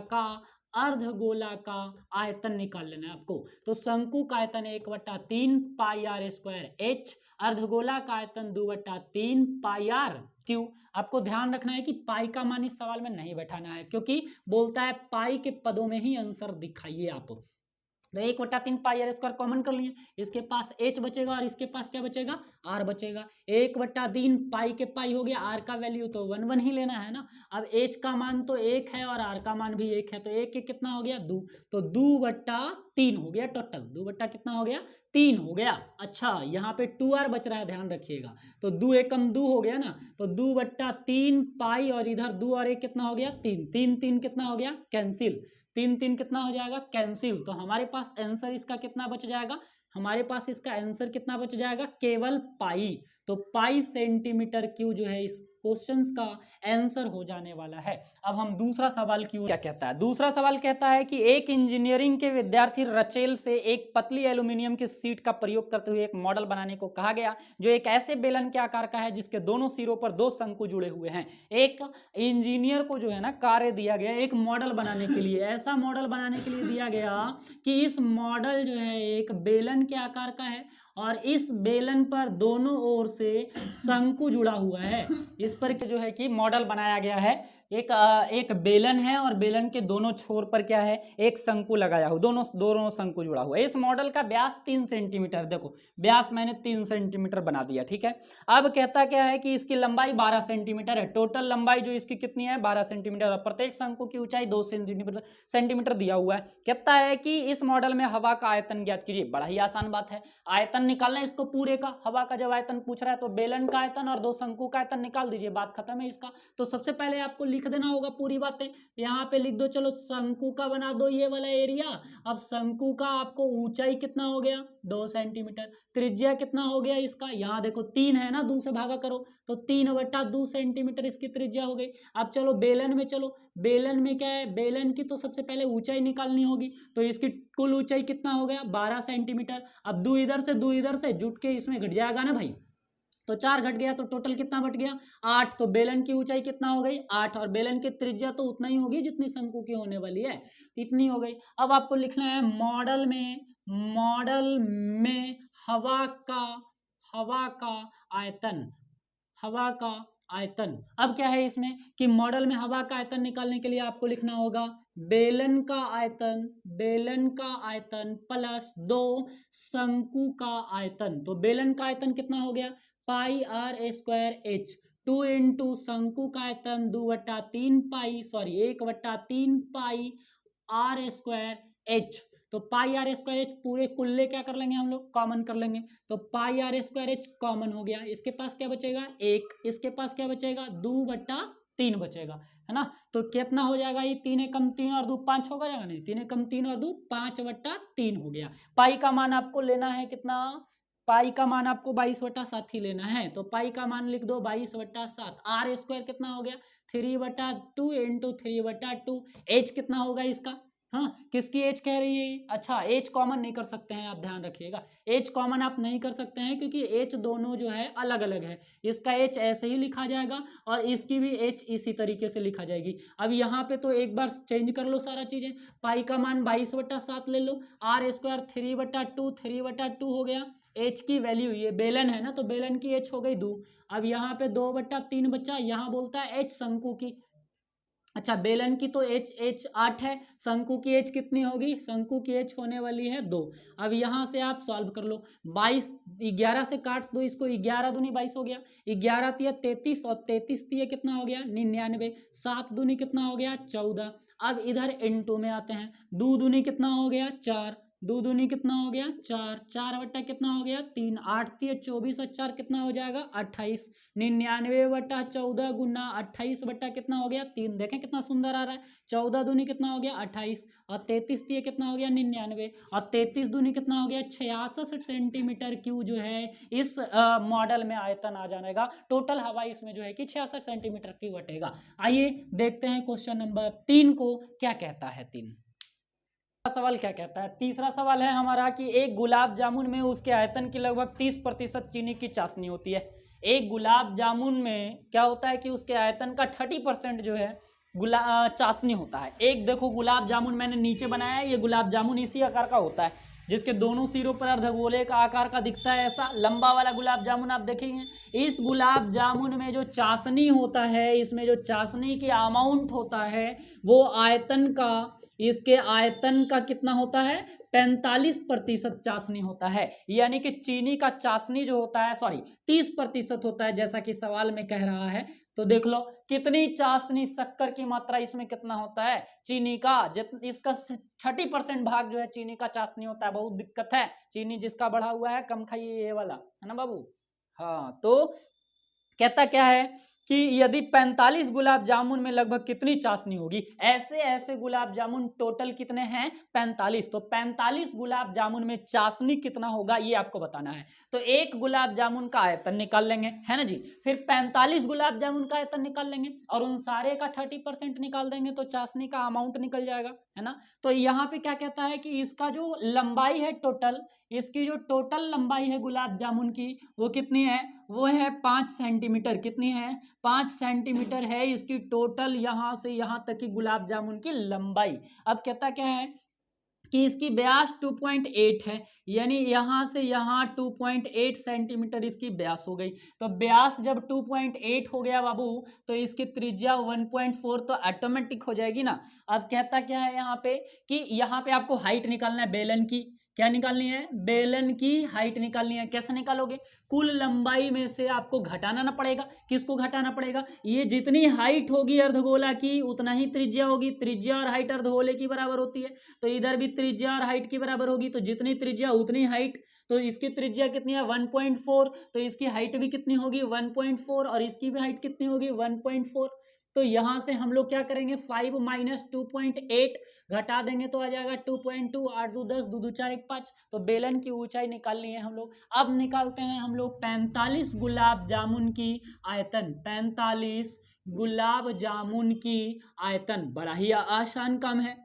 का आयतन निकाल लेना है आपको। तो शंकु का आयतन 1/3 पाई आर स्क्वायर एच, अर्धगोला का आयतन 2/3 पाई आर क्यू। आपको ध्यान रखना है कि पाई का मान इस सवाल में नहीं बैठाना है क्योंकि बोलता है पाई के पदों में ही आंसर दिखाइए आप। तो 1/3 पाई आर स्क्वायर कॉमन कर लिए, इसके पास h बचेगा और इसके पास क्या बचेगा, r बचेगा। 1/3 पाई के पाई हो गया, r का वैल्यू तो 1 ही लेना है ना। अब h का मान तो 1 है और r का मान भी 1 है, तो 1 कितना हो गया, 2, तो 2/3 हो गया टोटल। 2 बट्टा कितना हो गया, 3 हो गया। अच्छा यहाँ पे 2r बच रहा है, ध्यान रखिएगा। तो 2 एकम 2 हो गया ना, तो 2/3 पाई और इधर 2 और 1 कितना हो गया, 3, 3 3 कितना हो गया, कैंसिल। 3 3 कितना हो जाएगा, कैंसिल। तो हमारे पास आंसर इसका कितना बच जाएगा, हमारे पास इसका आंसर कितना बच जाएगा, केवल पाई। तो पाई सेंटीमीटर क्यूब जो है इस क्वेश्चंस का आंसर हो जाने वाला है। अब हम दूसरा सवाल की क्या कहता है। दूसरा सवाल कहता है कि एक इंजीनियरिंग के विद्यार्थी रचेल से एक पतली एल्यूमिनियम की सीट का प्रयोग करते हुए एक मॉडल बनाने को कहा गया जो एक ऐसे बेलन के आकार का है जिसके दोनों सिरों पर 2 शंकु जुड़े हुए हैं। एक इंजीनियर को जो है ना कार्य दिया गया एक मॉडल बनाने के लिए, ऐसा मॉडल बनाने के लिए दिया गया कि इस मॉडल जो है एक बेलन के आकार का है और इस बेलन पर दोनों ओर से शंकु जुड़ा हुआ है। इस पर जो है कि मॉडल बनाया गया है, एक बेलन है और बेलन के दोनों छोर पर क्या है, एक शंकु लगाया हुआ, दोनों शंकु जुड़ा हुआ है। इस मॉडल का व्यास 3 सेंटीमीटर, देखो व्यास मैंने 3 सेंटीमीटर बना दिया, ठीक है। अब कहता क्या है कि इसकी लंबाई 12 सेंटीमीटर है। टोटल लंबाई जो इसकी कितनी है, 12 सेंटीमीटर और प्रत्येक शंकु की ऊंचाई 2 सेंटीमीटर दिया हुआ है। कहता है कि इस मॉडल में हवा का आयतन ज्ञात कीजिए। बड़ा ही आसान बात है, आयतन निकालना है इसको पूरे का। हवा का जब आयतन पूछ रहा है तो बेलन का आयतन और 2 शंकु का आयतन निकाल दीजिए, बात खत्म है इसका। तो सबसे पहले आपको लिख देना होगा पूरी बातें, यहाँ पे लिख दो। चलो शंकु का बना दो ये वाला एरिया। अब शंकु का आपको ऊंचाई कितना हो गया, 2 सेंटीमीटर। त्रिज्या कितना हो गया इसका, यहाँ देखो 3 है ना, 2 से भागा करो तो 3/2 सेंटीमीटर इसकी त्रिज्या हो गई। अब चलो बेलन में, चलो बेलन में क्या है, बेलन की तो सबसे पहले ऊंचाई निकालनी होगी। तो इसकी कुल ऊंचाई कितना हो गया, 12 सेंटीमीटर। अब 2 इधर से जुट के इसमें घट जाएगा ना भाई, तो 4 घट गया तो टोटल कितना बट गया, 8। तो बेलन की ऊंचाई कितना हो गई, 8, और बेलन की त्रिज्या तो उतना ही होगी जितनी शंकु की होने वाली है, इतनी हो गई। अब आपको लिखना है मॉडल में हवा का आयतन, हवा का आयतन। अब क्या है इसमें कि मॉडल में हवा का आयतन निकालने के लिए आपको लिखना होगा बेलन का आयतन प्लस 2 शंकु का आयतन। तो बेलन का आयतन कितना हो गया pi are square H, 2 into शंकु का आयतन 2/3 pi, sorry 1/3 pi are square H. तो पाई आर स्क्वायर एच पूरे कुल्ले क्या कर लेंगे हम लोग कॉमन कर लेंगे, तो pi are square H common हो गया। इसके पास क्या बचेगा 1, इसके पास क्या बचेगा 2/3 बचेगा, है ना। तो कितना हो जाएगा ये 3 एकम 3 और 2 5 होगा जाएगा नहीं, 3 एकम 3 और 2 5/3 हो गया। पाई का मान आपको लेना है कितना, पाई का मान आपको 22/7 ही लेना है। तो पाई का मान लिख दो 22/7। आर स्क्वायर कितना हो गया 3/2 इंटू 3/2। एच कितना होगा इसका, हाँ किसकी एज कह रही है, अच्छा एज कॉमन नहीं कर सकते हैं, आप ध्यान रखिएगा एज कॉमन आप नहीं कर सकते हैं क्योंकि एच दोनों जो है अलग अलग है। इसका एच ऐसे ही लिखा जाएगा और इसकी भी एच इसी तरीके से लिखा जाएगी। अब यहाँ पे तो एक बार चेंज कर लो सारा चीजें, पाई का मान 22/7 ले लो, आर स्क्वायर 3/2 हो गया। एच की वैल्यू ये बेलन है ना, तो बेलन की एच हो गई 2। अब यहाँ पे 2/3 बच्चा, यहाँ बोलता है एच शंकु की, अच्छा बेलन की तो एच 8 है, शंकु की एच कितनी होगी, शंकु की एच होने वाली है 2। अब यहाँ से आप सॉल्व कर लो, 22 11 से काट दो इसको, 11 दूनी 22 हो गया, 11 तिया 33 और 33 तिया कितना हो गया 99, 7 दूनी कितना हो गया 14। अब इधर इनटू में आते हैं, 2 दूनी कितना हो गया 4, 2 दूनी कितना हो गया 4, 4 बट्टा कितना हो गया 3, 8 तिया 24 और 4 कितना हो जाएगा 28, 99/14 गुना 28 बट्टा कितना हो गया 3। देखें कितना सुंदर आ रहा है, 14 दूनी कितना हो गया 28 और 33 तिया कितना हो गया 99 और 33 दूनी कितना हो गया 66 सेंटीमीटर क्यूब जो है इस मॉडल में आयतन आ जाएगा। टोटल हवा इसमें जो है कि 66 सेंटीमीटर क्यूब हटेगा। आइए देखते हैं क्वेश्चन नंबर 3 को क्या कहता है। 3 सवाल क्या कहता है, तीसरा सवाल है हमारा कि एक गुलाब जामुन में उसके आयतन की लगभग 30% चीनी की चाशनी होती है। एक गुलाब जामुन में क्या होता है कि उसके आयतन का 30% जो है चाशनी होता है। एक देखो गुलाब जामुन मैंने नीचे बनाया है, ये गुलाब जामुन इसी आकार का होता है जिसके दोनों सिरों पर अर्धगोले का आकार का दिखता है, ऐसा लंबा वाला गुलाब जामुन आप देखेंगे। इस गुलाब जामुन में जो चाशनी होता है, इसमें जो चाशनी की अमाउंट होता है वो आयतन का, इसके आयतन का कितना होता है 45% चाशनी होता है। यानी कि चीनी का चाशनी जो होता है सॉरी 30% होता है जैसा कि सवाल में कह रहा है। तो देख लो कितनी चाशनी, शक्कर की मात्रा इसमें कितना होता है चीनी का, इसका 30% भाग जो है चीनी का चाशनी होता है। बहुत दिक्कत है, चीनी जिसका बढ़ा हुआ है कम खाइए, ये वाला है ना बाबू। हाँ तो कहता क्या है कि यदि 45 गुलाब जामुन में लगभग कितनी चाशनी होगी, ऐसे ऐसे गुलाब जामुन टोटल कितने हैं 45, तो 45 गुलाब जामुन में चाशनी कितना होगा ये आपको बताना है। तो एक गुलाब जामुन का आयतन निकाल लेंगे, है ना जी, फिर 45 गुलाब जामुन का आयतन निकाल लेंगे और उन सारे का 30% निकाल देंगे तो चाशनी का अमाउंट निकल जाएगा, है ना। तो यहाँ पे क्या कहता है कि इसका जो लंबाई है टोटल, इसकी जो टोटल लंबाई है गुलाब जामुन की वो कितनी है, वो है 5 सेंटीमीटर। कितनी है 5 सेंटीमीटर है इसकी टोटल यहां से यहां तक की गुलाब जामुन की लंबाई। अब कहता क्या है कि इसकी व्यास 2.8 है, यानी यहां से यहां 2.8 सेंटीमीटर इसकी व्यास हो गई। तो व्यास जब 2.8 हो गया बाबू तो इसकी त्रिज्या 1.4 तो ऑटोमेटिक हो जाएगी ना। अब कहता क्या है यहाँ पे कि यहाँ पे आपको हाइट निकालना है बेलन की, क्या निकालनी है बेलन की हाइट निकालनी है। कैसे निकालोगे, कुल लंबाई में से आपको घटाना ना पड़ेगा, किसको घटाना पड़ेगा, ये जितनी हाइट होगी अर्धगोला की उतना ही त्रिज्या होगी, त्रिज्या और हाइट अर्धगोले की बराबर होती है। तो इधर भी त्रिज्या और हाइट की बराबर होगी, तो जितनी त्रिज्या उतनी हाइट, तो इसकी त्रिज्या कितनी है 1.4, तो इसकी हाइट भी कितनी होगी 1.4 और इसकी भी हाइट कितनी होगी 1.4। तो यहां से हम लोग क्या करेंगे 5 माइनस 2.8 घटा देंगे तो आ जाएगा 2.2, 8 2 10, 2 2 4 1 5। तो बेलन की ऊंचाई निकालनी है हम लोग। अब निकालते हैं हम लोग 45 गुलाब जामुन की आयतन, 45 गुलाब जामुन की आयतन, बड़ा ही आसान काम है।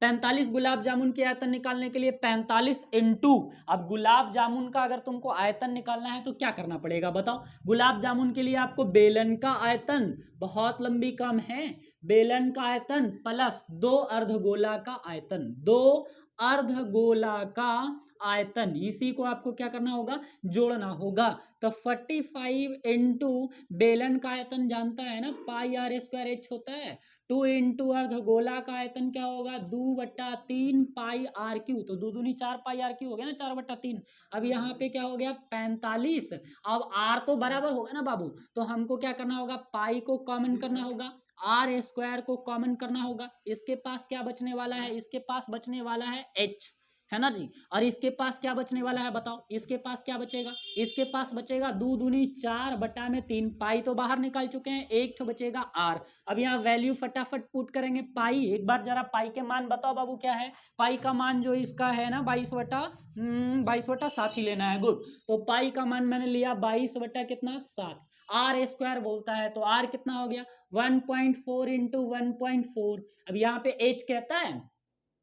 45 गुलाब जामुन की आयतन निकालने के लिए 45 इंटू, अब गुलाब जामुन का अगर तुमको आयतन निकालना है तो क्या करना पड़ेगा बताओ। गुलाब जामुन के लिए आपको बेलन का आयतन, बहुत लंबी काम है, बेलन का आयतन प्लस 2 अर्धगोला का आयतन, 2 अर्धगोला का आयतन, इसी को आपको क्या करना होगा, जोड़ना होगा। तो 45 इंटू बेलन का आयतन जानता है ना, पाई आर स्क्वायर एच होता है, 2 इंटू अर्धगोला का आयतन क्या होगा, 2/3 पाई आर क्यू, तो 2 दूनी 4 पाई आर क्यू हो गया ना, 4/3। अब यहाँ पे क्या हो गया 45, अब आर तो बराबर होगा ना बाबू, तो हमको क्या करना होगा, पाई को कॉमन करना होगा, आर स्क्वायर को कॉमन करना होगा, इसके पास क्या बचने वाला है, इसके पास बचने वाला है एच, है ना जी, और इसके पास क्या बचने वाला है बताओ, इसके पास क्या बचेगा, इसके पास बचेगा 2 दूनी 4/3, पाई तो बाहर निकाल चुके हैं, एक तो बचेगा आर। अब यहाँ वैल्यू फटाफट पुट करेंगे, पाई, एक बार जरा पाई के मान बताओ बाबू क्या है, पाई का मान जो इसका है ना 22/7 ही लेना है, गुड। तो पाई का मान मैंने लिया 22 कितना 7, आर स्क्वायर बोलता है, तो आर कितना हो गया 1.4 इंटू 1.4। अब यहाँ पे एच कहता है,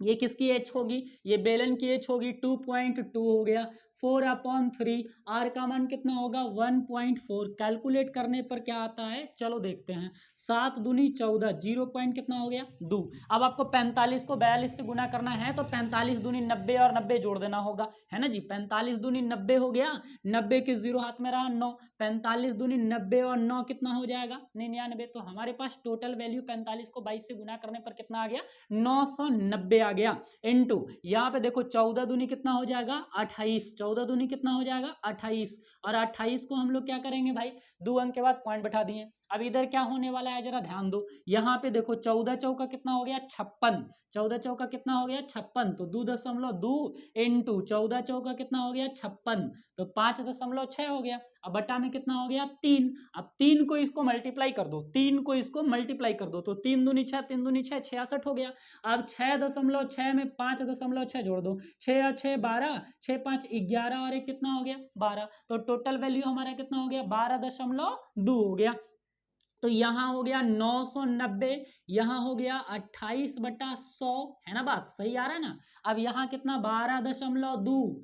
ये किसकी एच होगी, ये बेलन की एच होगी, 2.2 हो गया, 4/3, आर का मान कितना होगा 1.4, कैलकुलेट करने पर क्या आता है चलो देखते हैं, 7 दूनी 14, 0 पॉइंट कितना हो गया 2। अब आपको 45 को 42 से गुना करना है, तो 45 दूनी 90 और 90 जोड़ देना होगा, है ना जी, 45 दूनी 90 हो गया, 90 के 0 हाथ में रहा 9, 45 दूनी 90 और 9 कितना हो जाएगा 99। तो हमारे पास टोटल वैल्यू 45 को 22 से गुना करने पर कितना आ गया 990 आ गया, इनटू यहाँ पे देखो 14 दूनी कितना हो जाएगा 28, 14 दूनी कितना हो जाएगा 28, और 28 को हम लोग क्या करेंगे भाई, 2 अंक के बाद पॉइंट बैठा दिए। अब इधर क्या होने वाला है जरा ध्यान दो, यहाँ पे देखो 14 चौका कितना हो गया 56, 14 चौका कितना हो गया 56, तो 2.2 इंटू 14 चौका कितना हो गया 56, तो 5.6 हो गया, अब बटा में कितना हो गया 3, अब 3 को इसको मल्टीप्लाई कर दो, 3 को इसको मल्टीप्लाई कर दो, तो 3 दूनी 6, 3 दूनी 6, 66 हो गया। अब 6.6 में 5.6 जोड़ दो, 6 और 6 12, 6 5 11 और एक कितना हो गया 12, तो टोटल वैल्यू हमारा कितना हो गया 12.2 हो गया। तो यहाँ हो गया 990, यहाँ हो गया 28/100, है ना, बात सही आ रहा है ना। अब यहाँ कितना 12.2,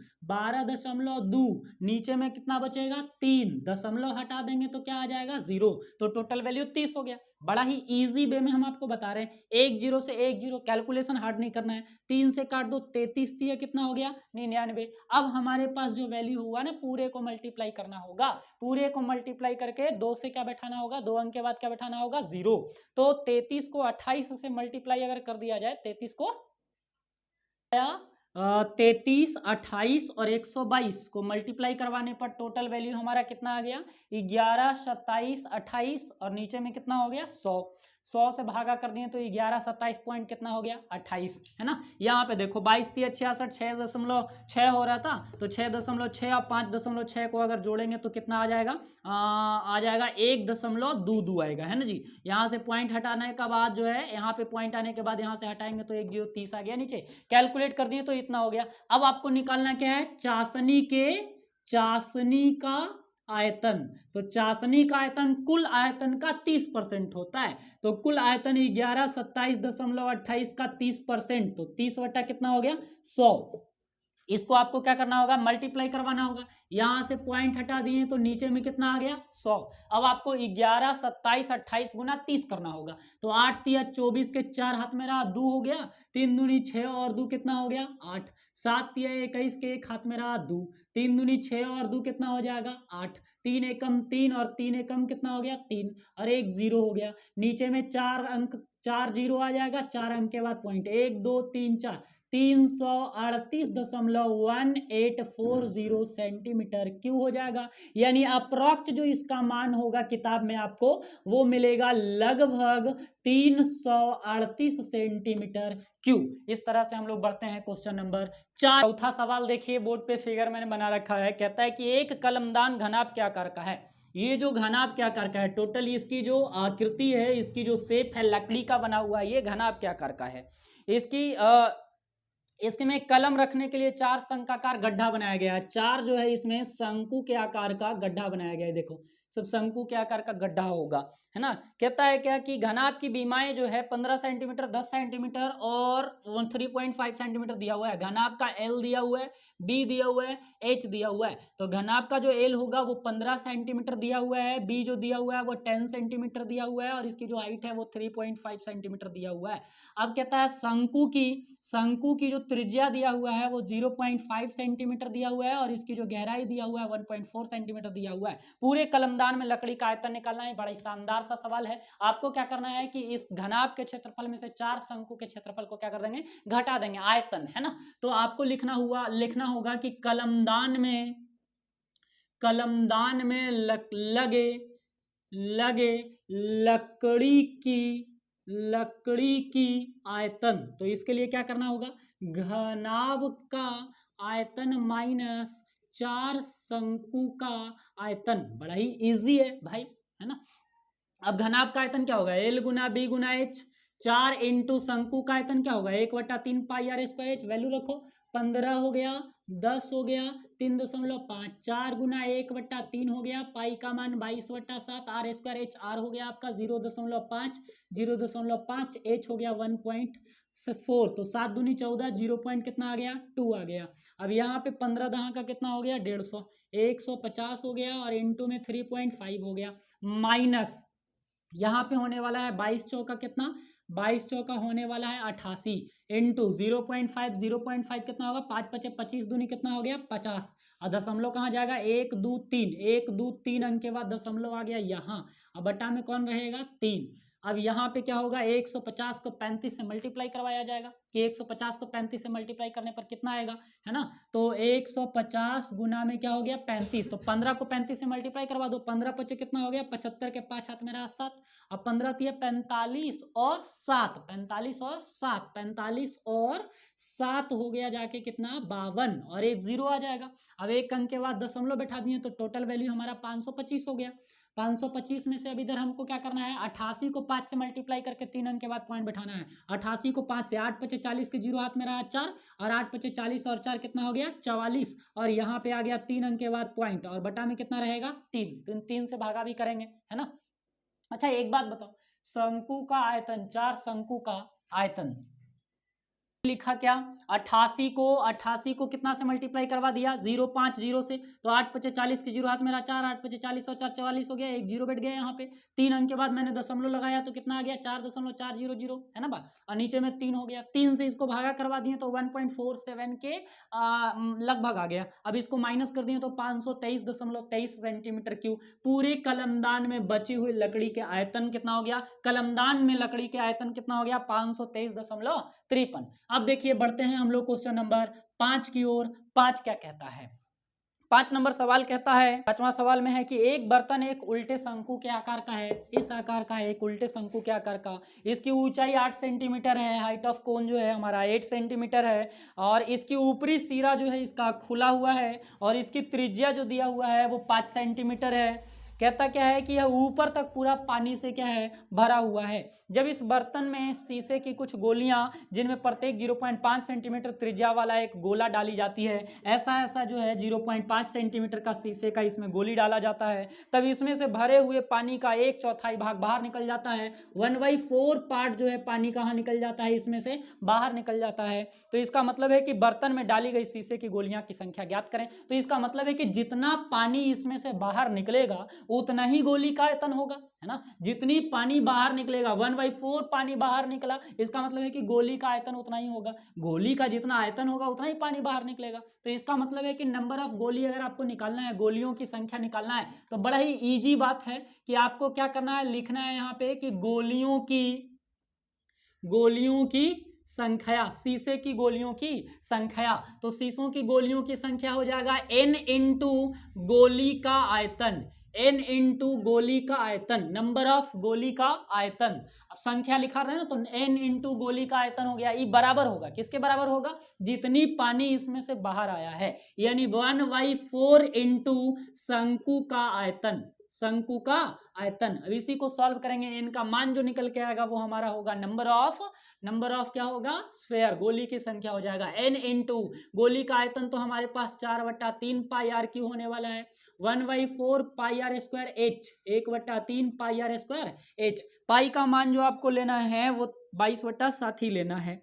नीचे में कितना बचेगा 3, दशमलव हटा देंगे तो क्या आ जाएगा 0, तो टोटल वैल्यू 30 हो गया। बड़ा ही इजी वे में हम आपको बता रहे हैं, 1 0 से 1 0, कैलकुलेशन हार्ड नहीं करना है, 3 से काट दो 33, कितना हो गया 99। अब हमारे पास जो वैल्यू हुआ ना, पूरे को मल्टीप्लाई करना होगा, पूरे को मल्टीप्लाई करके 2 से क्या बैठाना होगा, 2 अंक के बाद क्या बैठाना होगा 0, तो 33 को 28 से मल्टीप्लाई अगर कर दिया जाए, 33 को 33, 28 और 122 को मल्टीप्लाई करवाने पर टोटल वैल्यू हमारा कितना आ गया 11, 27, 28 और नीचे में कितना हो गया 100, 100 से भागा कर दिए तो 11, 27 पॉइंट कितना हो गया 28, है ना। यहाँ पे देखो 22 3 66, 6.6 हो रहा था, तो 6.6 और 5.6 को अगर जोड़ेंगे तो कितना आ जाएगा, आ जाएगा 1.22 आएगा, है ना जी। यहाँ से पॉइंट हटाने के बाद जो है, यहाँ पे पॉइंट आने के बाद यहाँ से हटाएंगे तो 1 0 30 आ गया नीचे, कैलकुलेट कर दिए तो इतना हो गया। अब आपको निकालना क्या है, चाशनी का आयतन, तो चाशनी का आयतन कुल आयतन का 30% होता है, तो कुल आयतन 11, 27.28 का 30%, तो 30 वटा कितना हो गया 100, इसको आपको क्या करना होगा मल्टीप्लाई करवाना होगा, यहां से पॉइंट हटा दिए तो नीचे में कितना आ गया 100। अब आपको 11, 27, 28 गुना 30 करना होगा, तो 8 3 24 के 4 हाथ में रहा 2 हो गया, 3 दूनी 6 और 2 कितना हो गया 8, 7 3 21 के एक हाथ में रहा 2, 3 दूनी 6 और 2 कितना हो जाएगा 8, 3 एकम 3 और 3 एकम कितना हो गया 3 और एक 0 हो गया, नीचे में 4 अंक 4 0 आ जाएगा, 4 अंक के बाद पॉइंट 1 2 3 4, 338.1840 सेंटीमीटर क्यूब हो जाएगा, यानी अप्रोक्स जो इसका मान होगा किताब में आपको वो मिलेगा लगभग 338 सेंटीमीटर क्यूब। इस तरह से हम लोग बढ़ते हैं क्वेश्चन नंबर 4। चौथा सवाल देखिए, बोर्ड पे फिगर मैंने बना रखा है, कहता है कि एक कलमदान घनाभ क्या आकार का है। ये जो घनाभ क्या आकार का है, टोटल इसकी जो आकृति है, इसकी जो शेप है लकड़ी का बना हुआ है, ये घनाभ क्या आकार का है। इसमें कलम रखने के लिए 4 शंक्वाकार गड्ढा बनाया गया है, 4 जो है इसमें शंकु के आकार का गड्ढा बनाया गया है, देखो सब शंकु के आकार का गड्ढा होगा, है ना। कहता है क्या कि घनाभ की बीमाएं जो है 15 सेंटीमीटर, 10 सेंटीमीटर और 3.5 सेंटीमीटर दिया हुआ है। घनाभ का एल दिया हुआ है, बी दिया हुआ है, एच दिया हुआ है, तो घनाभ का जो एल होगा वो 15 सेंटीमीटर दिया हुआ है, बी जो दिया हुआ है वो 10 सेंटीमीटर दिया हुआ है, और इसकी जो हाइट है वो 3.5 सेंटीमीटर दिया हुआ है। अब कहता है शंकु की जो त्रिज्या दिया हुआ है वो 0.5 सेंटीमीटर दिया हुआ है और इसकी जो गहराई दिया हुआ है 1.4 सेंटीमीटर दिया हुआ है। पूरे कलमदान में लकड़ी का आयतन निकालना है। बड़ा ही शानदार सा सवाल है। आपको क्या करना है कि इस घनाभ के क्षेत्रफल में से 4 शंकु के क्षेत्रफल को क्या कर देंगे, घटा देंगे, आयतन है ना। तो आपको लिखना होगा कि कलमदान में लगे लकड़ी की आयतन। तो इसके लिए क्या करना होगा, घनाभ का आयतन माइनस 4 शंकु का आयतन। बड़ा ही इजी है भाई, है ना। अब घनाभ का आयतन क्या होगा, L गुना B गुना H। 4 इंटू शंकु का आयतन क्या होगा, 1/3 pi are square H. Value रखो, 15 हो गया, 10 हो गया, 3.5। 4 गुना 1/3 हो गया, पाई का मान 22/7, आर स्क्वायर एच आर हो गया आपका 0.5, एच हो गया 1.4। तो 7 दूनी 14, 0 पॉइंट कितना आ गया, 2 आ गया। अब यहाँ पे 15 दहाँ का कितना हो गया, 150, 150 हो गया और इंटू में 3.5 हो गया, माइनस यहाँ पे होने वाला है 22 चौका कितना, 22 चौका होने वाला है 88 इंटू 0.5 कितना होगा, 5 पचे 25 दूनी कितना हो गया 50। और दशमलव कहाँ जाएगा, 1 2 3, 1 2 3 अंक के बाद दशमलव आ गया यहाँ। अब बटा में कौन रहेगा, 3। अब यहाँ पे क्या होगा, 150 को 35 से मल्टीप्लाई करवाया जाएगा कि 150 को 35 से मल्टीप्लाई करने पर कितना आएगा, है ना। तो 150 गुना में क्या हो गया 35, तो 15 को 35 से मल्टीप्लाई करवा दो, 15 पचे कितना हो गया 75 के 5 हाथ में रहा 7। अब 15 थी 45 और 7, 45 और 7, 45 और 7 हो गया जाके कितना 52 और एक जीरो आ जाएगा। अब एक अंक के बाद दशमलव बैठा दिए तो टोटल वैल्यू हमारा 525 हो गया। 525 में से अब इधर हमको क्या करना है, 88 को 5 से मल्टीप्लाई करके 3 अंक के बाद पॉइंट बैठाना है। 88 को 5 से, 8 पचे 40 के जीरो हाथ में रहा 4 और 8 पचे 40 और 4 कितना हो गया 44 और यहाँ पे आ गया 3 अंक के बाद पॉइंट और बटा में कितना रहेगा 3। तो 3 से भागा भी करेंगे, है ना। अच्छा एक बात बताओ, शंकु का आयतन, 4 शंकु का आयतन लिखा क्या, 88 को कितना से मल्टीप्लाई करवा दिया, 0.50 से। तो 8 पचे 40 के जीरो हाथ में रहा 4, 8 पचे 40 और 4 44 हो गया, एक जीरो बैठ गया यहाँ पे। 3 अंक के बाद मैंने दशमलव लगाया तो कितना आ गया 4.400, है ना बा, और नीचे में 3 हो गया। 3 से इसको भागा करवा दिए तो 1.47 के लगभग आ गया। अब इसको माइनस कर दिए तो 523.23 सेंटीमीटर क्यूब। पूरे कलमदान में बची हुई लकड़ी के आयतन कितना हो गया, कलमदान में लकड़ी के आयतन कितना हो गया 523.53। अब देखिए बढ़ते हैं हम लोग क्वेश्चन नंबर 5 की ओर। 5 क्या कहता है, 5 नंबर सवाल कहता है, 5वां सवाल में है कि एक बर्तन एक उल्टे शंकु के आकार का है, इस आकार का है, एक उल्टे शंकु के आकार का। इसकी ऊंचाई 8 सेंटीमीटर है, हाइट ऑफ कोन जो है हमारा 8 सेंटीमीटर है और इसकी ऊपरी सिरा जो है इसका खुला हुआ है और इसकी त्रिज्या जो दिया हुआ है वो 5 सेंटीमीटर है। कहता क्या है कि यह ऊपर तक पूरा पानी से क्या है, भरा हुआ है। जब इस बर्तन में शीशे की कुछ गोलियां जिनमें प्रत्येक 0.5 सेंटीमीटर त्रिज्या वाला एक गोला डाली जाती है, ऐसा जो है 0.5 सेंटीमीटर का शीशे का इसमें गोली डाला जाता है, तब इसमें से भरे हुए पानी का 1/4 भाग बाहर निकल जाता है। 1/4 पार्ट जो है पानी कहाँ निकल जाता है, इसमें से बाहर निकल जाता है। तो इसका मतलब है कि बर्तन में डाली गई शीशे की गोलियां की संख्या ज्ञात करें। तो इसका मतलब है कि जितना पानी इसमें से बाहर निकलेगा उतना ही गोली का आयतन होगा, है ना। जितनी पानी बाहर निकलेगा, 1/4 पानी बाहर निकला, इसका मतलब है कि गोली का आयतन उतना ही होगा। गोली का जितना आयतन होगा उतना ही पानी बाहर निकलेगा। तो इसका मतलब है कि नंबर ऑफ गोली अगर आपको निकालना है, गोलियों की संख्या निकालना है, तो बड़ा ही इजी बात है कि आपको क्या करना है, लिखना है यहाँ पे कि गोलियों की संख्या, शीशे की गोलियों की संख्या। तो शीशों की गोलियों की संख्या हो जाएगा n इंटू गोली का आयतन, n इंटू गोली का आयतन, नंबर ऑफ गोली का आयतन। अब संख्या लिखा रहे हैं ना, तो n इंटू गोली का आयतन हो गया, ये बराबर होगा किसके बराबर होगा, जितनी पानी इसमें से बाहर आया है, यानी 1/4 इंटू शंकु का आयतन, शंकु का आयतन। अब इसी को सॉल्व करेंगे, n का मान जो निकल के आएगा वो हमारा होगा नंबर ऑफ क्या होगा, स्फेयर, गोली की संख्या हो जाएगा। n इंटू गोली का आयतन तो हमारे पास 4/3 पाई आर क्यू होने वाला है, 1/4 pi are square H, 1/3 pi are square H. Pi का मान जो आपको लेना है वो 22/7 ही लेना है।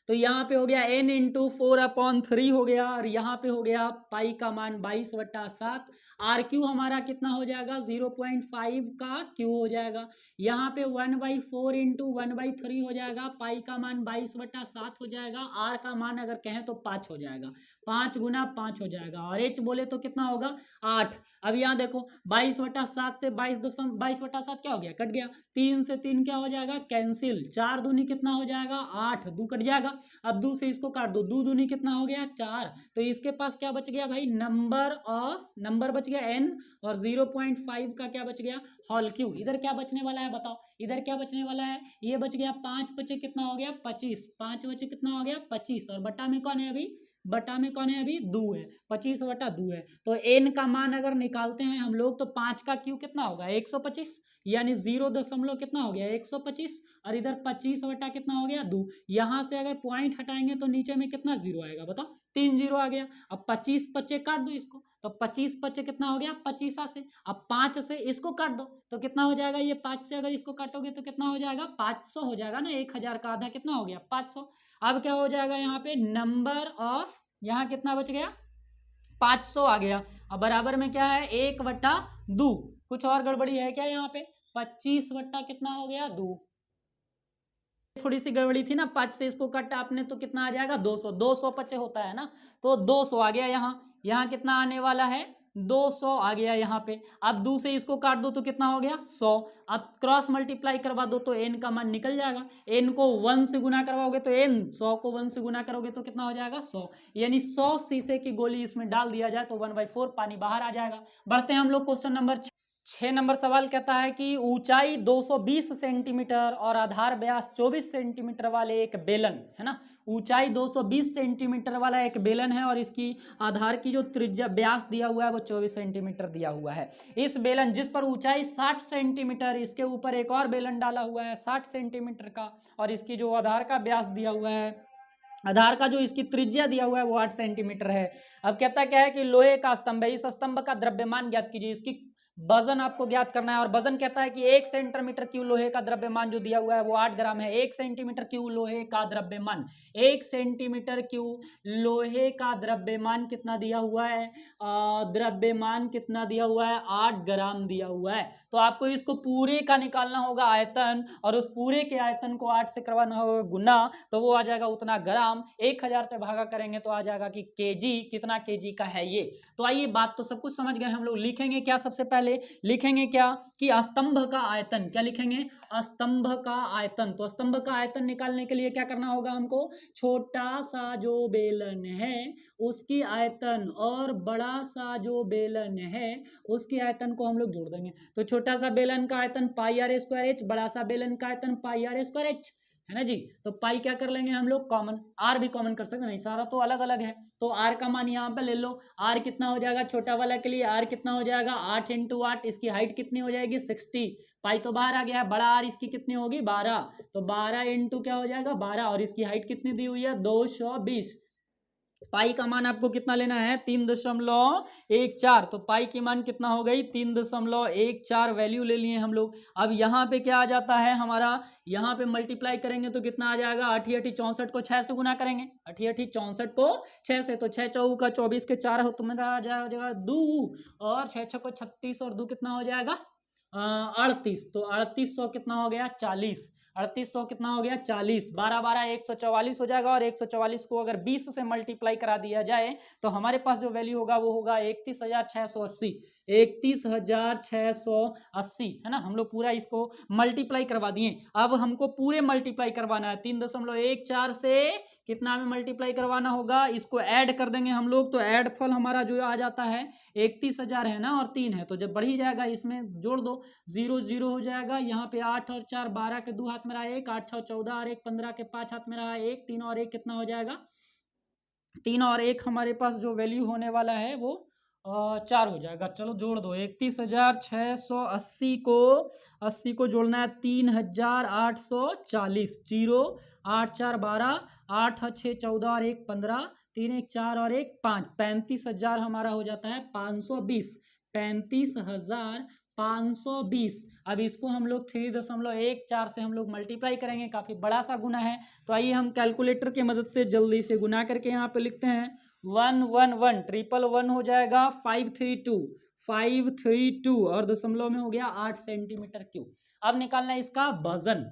तो यहाँ पे हो गया n इंटू 4/3 हो गया, और यहाँ पे हो गया पाई का मान 22/7। आर क्यू हमारा कितना हो जाएगा, 0.5 का क्यू हो जाएगा। यहाँ पे 1/4 इंटू 1/3 हो जाएगा, पाई का मान 22/7 हो जाएगा। आर का मान अगर कहें तो 5 हो जाएगा, 5 गुना 5 हो जाएगा, और एच बोले तो कितना होगा 8। अब यहाँ देखो 22/7 से 22/7 क्या हो गया, कट गया। 3 से 3 क्या हो जाएगा, कैंसिल। 4 दूनी कितना हो जाएगा 8, 2 कट जाएगा। अब 2 से इसको काट दो, 2 दूनी कितना हो गया 4। तो इसके पास क्या बच गया भाई, नंबर बच गया n, और 0.5 का क्या बच गया, होल क्यू। इधर क्या बचने वाला है बताओ, इधर क्या बचने वाला है, ये बच गया 5 बचे कितना हो गया 25, 5 बचे कितना हो गया 25, और बटा में कौन है अभी, बटा में कौन है अभी 2 है, 25/2 है। तो n का मान अगर निकालते हैं हम लोग तो 5 का क्यू कितना होगा 125, यानी 0 दशमलव कितना हो गया 125, और इधर 25 बटा कितना हो गया 2। यहाँ से अगर पॉइंट हटाएंगे तो नीचे में कितना जीरो आएगा बताओ, 3 जीरो आ गया। अब 25 बच्चे काट दो इसको, तो 25 बच्चे कितना हो गया 25 से। अब 5 से इसको काट दो तो कितना हो जाएगा, ये 5 से अगर इसको काटोगे तो कितना हो जाएगा 500 हो जाएगा ना, 1000 का आधा कितना हो गया 500। अब क्या हो जाएगा यहाँ पे नंबर ऑफ, यहाँ कितना बच गया 500 आ गया। अब बराबर में क्या है 1/2, कुछ और गड़बड़ी है क्या यहाँ पे, 25 बट्टा कितना हो गया 2। थोड़ी सी गड़बड़ी थी ना, 5 से इसको काटा आपने तो कितना आ जाएगा 200, 200 25 होता है ना, तो 200 आ गया। यहाँ कितना आने वाला है 200 आ गया यहाँ पे। अब 2 से इसको काट दो तो कितना हो गया 100। अब क्रॉस मल्टीप्लाई करवा दो तो n का मान निकल जाएगा। n को 1 से गुना करवाओगे तो n, 100 को 1 से गुना करोगे तो कितना हो जाएगा 100, यानी 100 शीशे की गोली इसमें डाल दिया जाए तो 1/4 पानी बाहर आ जाएगा। बढ़ते हैं हम लोग क्वेश्चन नंबर 6 नंबर सवाल कहता है कि ऊंचाई 220 सेंटीमीटर और आधार व्यास 24 सेंटीमीटर वाले एक बेलन है ना, ऊंचाई 220 सेंटीमीटर वाला एक बेलन है और इसकी आधार की जो त्रिज्या व्यास दिया हुआ है वो 24 सेंटीमीटर दिया हुआ है। इस बेलन जिस पर ऊंचाई 60 सेंटीमीटर, इसके ऊपर एक और बेलन डाला हुआ है 60 सेंटीमीटर का, और इसकी जो आधार का व्यास दिया हुआ है, आधार का जो इसकी त्रिज्या दिया हुआ है वो 8 सेंटीमीटर है। अब कहता क्या है कि लोहे का स्तंभ है, इस स्तंभ का द्रव्यमान ज्ञात कीजिए, इसकी वजन आपको ज्ञात करना है। और वजन कहता है कि 1 सेंटीमीटर क्यूब लोहे का द्रव्यमान जो दिया हुआ है वो 8 ग्राम है। 1 सेंटीमीटर क्यूब लोहे का द्रव्यमान, 1 सेंटीमीटर क्यूब लोहे का द्रव्यमान कितना दिया हुआ है, द्रव्यमान कितना दिया हुआ है 8 ग्राम दिया हुआ है। तो आपको इसको पूरे का निकालना होगा आयतन, और उस पूरे के आयतन को 8 से करवाना होगा गुना, तो वो आ जाएगा उतना ग्राम। 1000 से भागा करेंगे तो आ जाएगा कि केजी, कितना केजी का है ये। तो आइए बात तो सब कुछ समझ गए हम लोग, लिखेंगे क्या, सबसे पहले लिखेंगे क्या कि स्तंभ का आयतन, क्या लिखेंगे स्तंभ का आयतन। तो स्तंभ का आयतन निकालने के लिए क्या करना होगा हमको, छोटा सा जो बेलन है उसकी आयतन और बड़ा सा जो बेलन है उसके आयतन को हम लोग जोड़ देंगे। तो छोटा सा बेलन का आयतन पाई आर स्क्वायर एच, बड़ा सा बेलन का आयतन पाई आर स्क्वायर एच, है ना जी। तो पाई क्या कर लेंगे हम लोग कॉमन, आर भी कॉमन कर सकते नहीं, सारा तो अलग अलग है। तो आर का मान यहाँ पे ले लो, आर कितना हो जाएगा छोटा वाला के लिए, आर कितना हो जाएगा 8 × 8, इसकी हाइट कितनी हो जाएगी 60, पाई तो बाहर आ गया है, बड़ा आर इसकी कितनी होगी 12, तो 12 इंटू क्या हो जाएगा 12, और इसकी हाइट कितनी दी हुई है 220। पाई का मान आपको कितना लेना है 3.14, तो पाई की मान कितना हो गई 3.14 वैल्यू ले लिए हम लोग। अब यहाँ पे क्या आ जाता है हमारा, यहाँ पे मल्टीप्लाई करेंगे तो कितना आ जाएगा 8 × 8 64 को 6 से गुना करेंगे, 8 × 8 64 को 6 से, तो 6 चौका का 24 के 4 हो तो मेरा आ जाएगा 2, और 6 6 को 36 और 2 कितना हो जाएगा 38, तो 3800 कितना हो गया 40, 3800 कितना हो गया 40, 12 12 144 हो जाएगा, और 144 को अगर 20 से मल्टीप्लाई करा दिया जाए तो हमारे पास जो वैल्यू होगा वो होगा 31,680, 31,680 है ना। हम लोग पूरा इसको मल्टीप्लाई करवा दिए। अब हमको पूरे मल्टीप्लाई करवाना है, 3.14 से कितना में मल्टीप्लाई करवाना होगा, इसको ऐड कर देंगे हम लोग, तो ऐड फल हमारा जो आ जाता है 31,000 है ना, और 3 है तो जब बढ़ ही जाएगा, इसमें जोड़ दो 0 0 हो जाएगा। यहाँ पे 8 और 4 12 के 2 हाथ में रहा 1, 8 6 14 और 1 15 के 5 हाथ में रहा 1, 3 और 1 कितना हो जाएगा 3 और 1, हमारे पास जो वैल्यू होने वाला है वो 4 हो जाएगा। चलो जोड़ दो, 31,680 को 80 को जोड़ना है 3,840, 0 8 4 12, 8 6 14 और 1 15, 3 1 4 और 1 5, 35,000 हमारा हो जाता है 520, 35,000 520। अब इसको हम लोग 3.14 से हम लोग मल्टीप्लाई करेंगे, काफ़ी बड़ा सा गुना है। तो आइए हम कैलकुलेटर की मदद से जल्दी से गुना करके यहाँ पे लिखते हैं। 111 111 हो जाएगा 532 और दशमलव में हो गया 8 सेंटीमीटर क्यूब। अब निकालना है इसका वजन।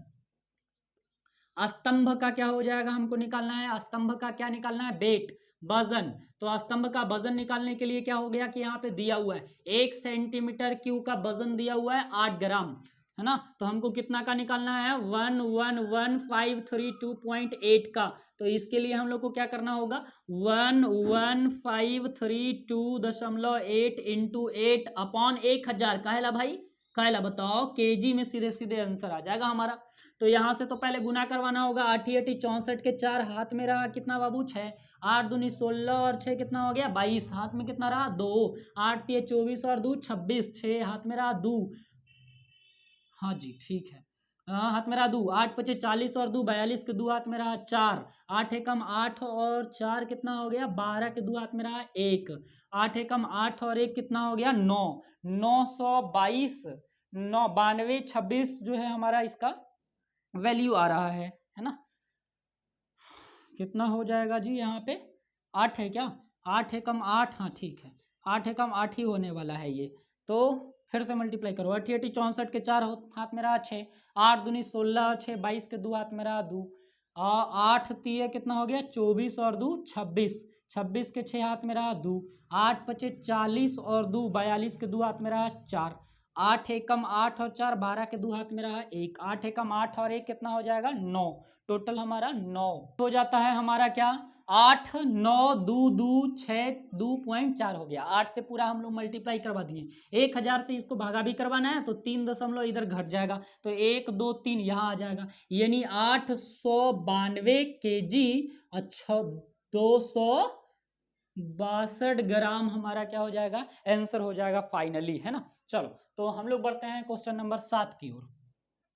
स्तंभ का क्या हो जाएगा, हमको निकालना है स्तंभ का क्या निकालना है, वेट, वजन। तो स्तंभ का वजन निकालने के लिए क्या हो गया कि यहाँ पे दिया हुआ है 1 सेंटीमीटर क्यूब का वजन दिया हुआ है 8 ग्राम, है ना। तो हमको कितना का निकालना है, 11532.8 का। तो इसके लिए हम लोग को क्या करना होगा, 11532.8 इंटू 8 अपॉन 1000 का है ला भाई, कायला बताओ केजी में सीधे सीधे आंसर आ जाएगा हमारा। तो यहाँ से तो पहले गुना करवाना होगा। 8 8 64 के 4 हाथ में रहा कितना बाबू 6, 8 दूनी 16 और 6 कितना हो गया 22, हाथ में कितना रहा 2, 8 3 24 और 2 26, 6 हाथ में रहा 2, हाँ जी ठीक है, हाथ में रहा 2, 8 5 40 और 2 42 के 2 हाथ में रहा 4, 8 एकम 8 और 4 कितना हो गया 12 के 2 हाथ में रहा 1, 8 एकम 8 और 1 कितना हो गया 9, 922 92 26 जो है हमारा इसका वैल्यू आ रहा है ना। कितना हो जाएगा जी यहाँ पे 8 है क्या, 8 एकम 8, हाँ ठीक है 8 एकम 8 ही होने वाला है ये। तो फिर से मल्टीप्लाई करो, 8 8 64 के 4 हाथ में रहा 6, 8 दूनी 16, 6 22 के 2 हाथ में रहा 2, 8 3 कितना हो गया 24 और 2 26, 26 के 6 हाथ में रहा 2, 8 5 40 और 2 42 के 2 हाथ में रहा 4, 8 एकम 8 और 4 12 के 2 हाथ में रहा 1, 8 एकम 8 और 1 कितना हो जाएगा 9, टोटल हमारा 9 हो जाता है हमारा क्या 8 9 2 2 6 2.4 हो गया। 8 से पूरा हम लोग मल्टीप्लाई करवा दिए, 1000 से इसको भागा भी करवाना है तो 3 दशमलव इधर घट जाएगा तो 1 2 3 यहाँ आ जाएगा, यानी 892 केजी, अच्छा 262 ग्राम हमारा क्या हो जाएगा आंसर हो जाएगा फाइनली, है ना। चलो तो हम लोग बढ़ते हैं क्वेश्चन नंबर 7 की ओर।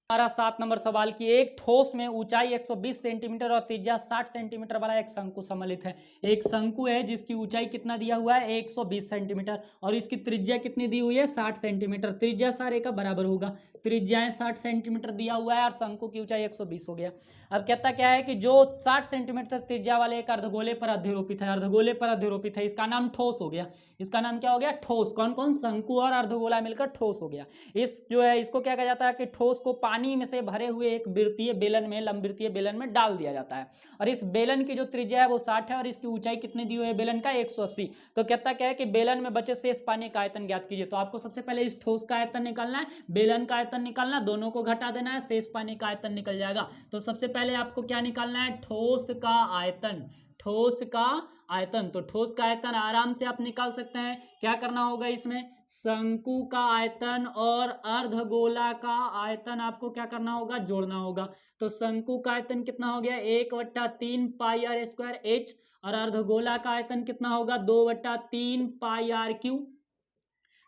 हमारा 7 नंबर सवाल की, एक ठोस में ऊंचाई 120 सेंटीमीटर और त्रिज्या 60 सेंटीमीटर वाला एक शंकु सम्मिलित है। एक शंकु है जिसकी ऊंचाई कितना दिया हुआ है 120 सेंटीमीटर और इसकी त्रिज्या कितनी दी हुई है 60 सेंटीमीटर। त्रिज्या सारे का बराबर होगा, त्रिज्याएं 60 सेंटीमीटर दिया हुआ है और शंकु की ऊंचाई 120 हो गया। अब कहता क्या है कि जो 60 सेंटीमीटर त्रिज्या वाले एक अर्धगोले पर अध्यारोपित है, अर्धगोले पर अध्यारोपित है, इसका नाम ठोस हो गया। इसका नाम क्या हो गया ठोस, कौन कौन शंकु और अर्धगोला मिलकर ठोस हो गया। इस जो है इसको क्या कहा जाता है कि ठोस को पानी में से भरे हुए एक वृत्तीय बेलन में, लंबवृत्तीय बेलन में डाल दिया जाता है और इस बेलन की जो त्रिज्या है वो 60 है और इसकी ऊंचाई कितनी दी हुई है बेलन का 180। तो कहता क्या है कि बेलन में बचे शेष पानी का आयतन ज्ञात कीजिए। तो आपको सबसे पहले इस ठोस का आयतन निकालना है, बेलन का आयतन निकालना, दोनों को घटा देना है, शेष पानी का आयतन निकल जाएगा। तो सबसे पहले आपको क्या निकालना है ठोस का आयतन, ठोस का आयतन। तो ठोस का आयतन आराम से आप निकाल सकते हैं। क्या करना होगा इसमें, शंकु का आयतन और अर्धगोला का आयतन आपको क्या करना होगा जोड़ना होगा। तो शंकु का आयतन कितना हो गया 1/3 पाई आर स्क्वायर एच और अर्धगोला का आयतन कितना होगा 2/3 पाई आर क्यू।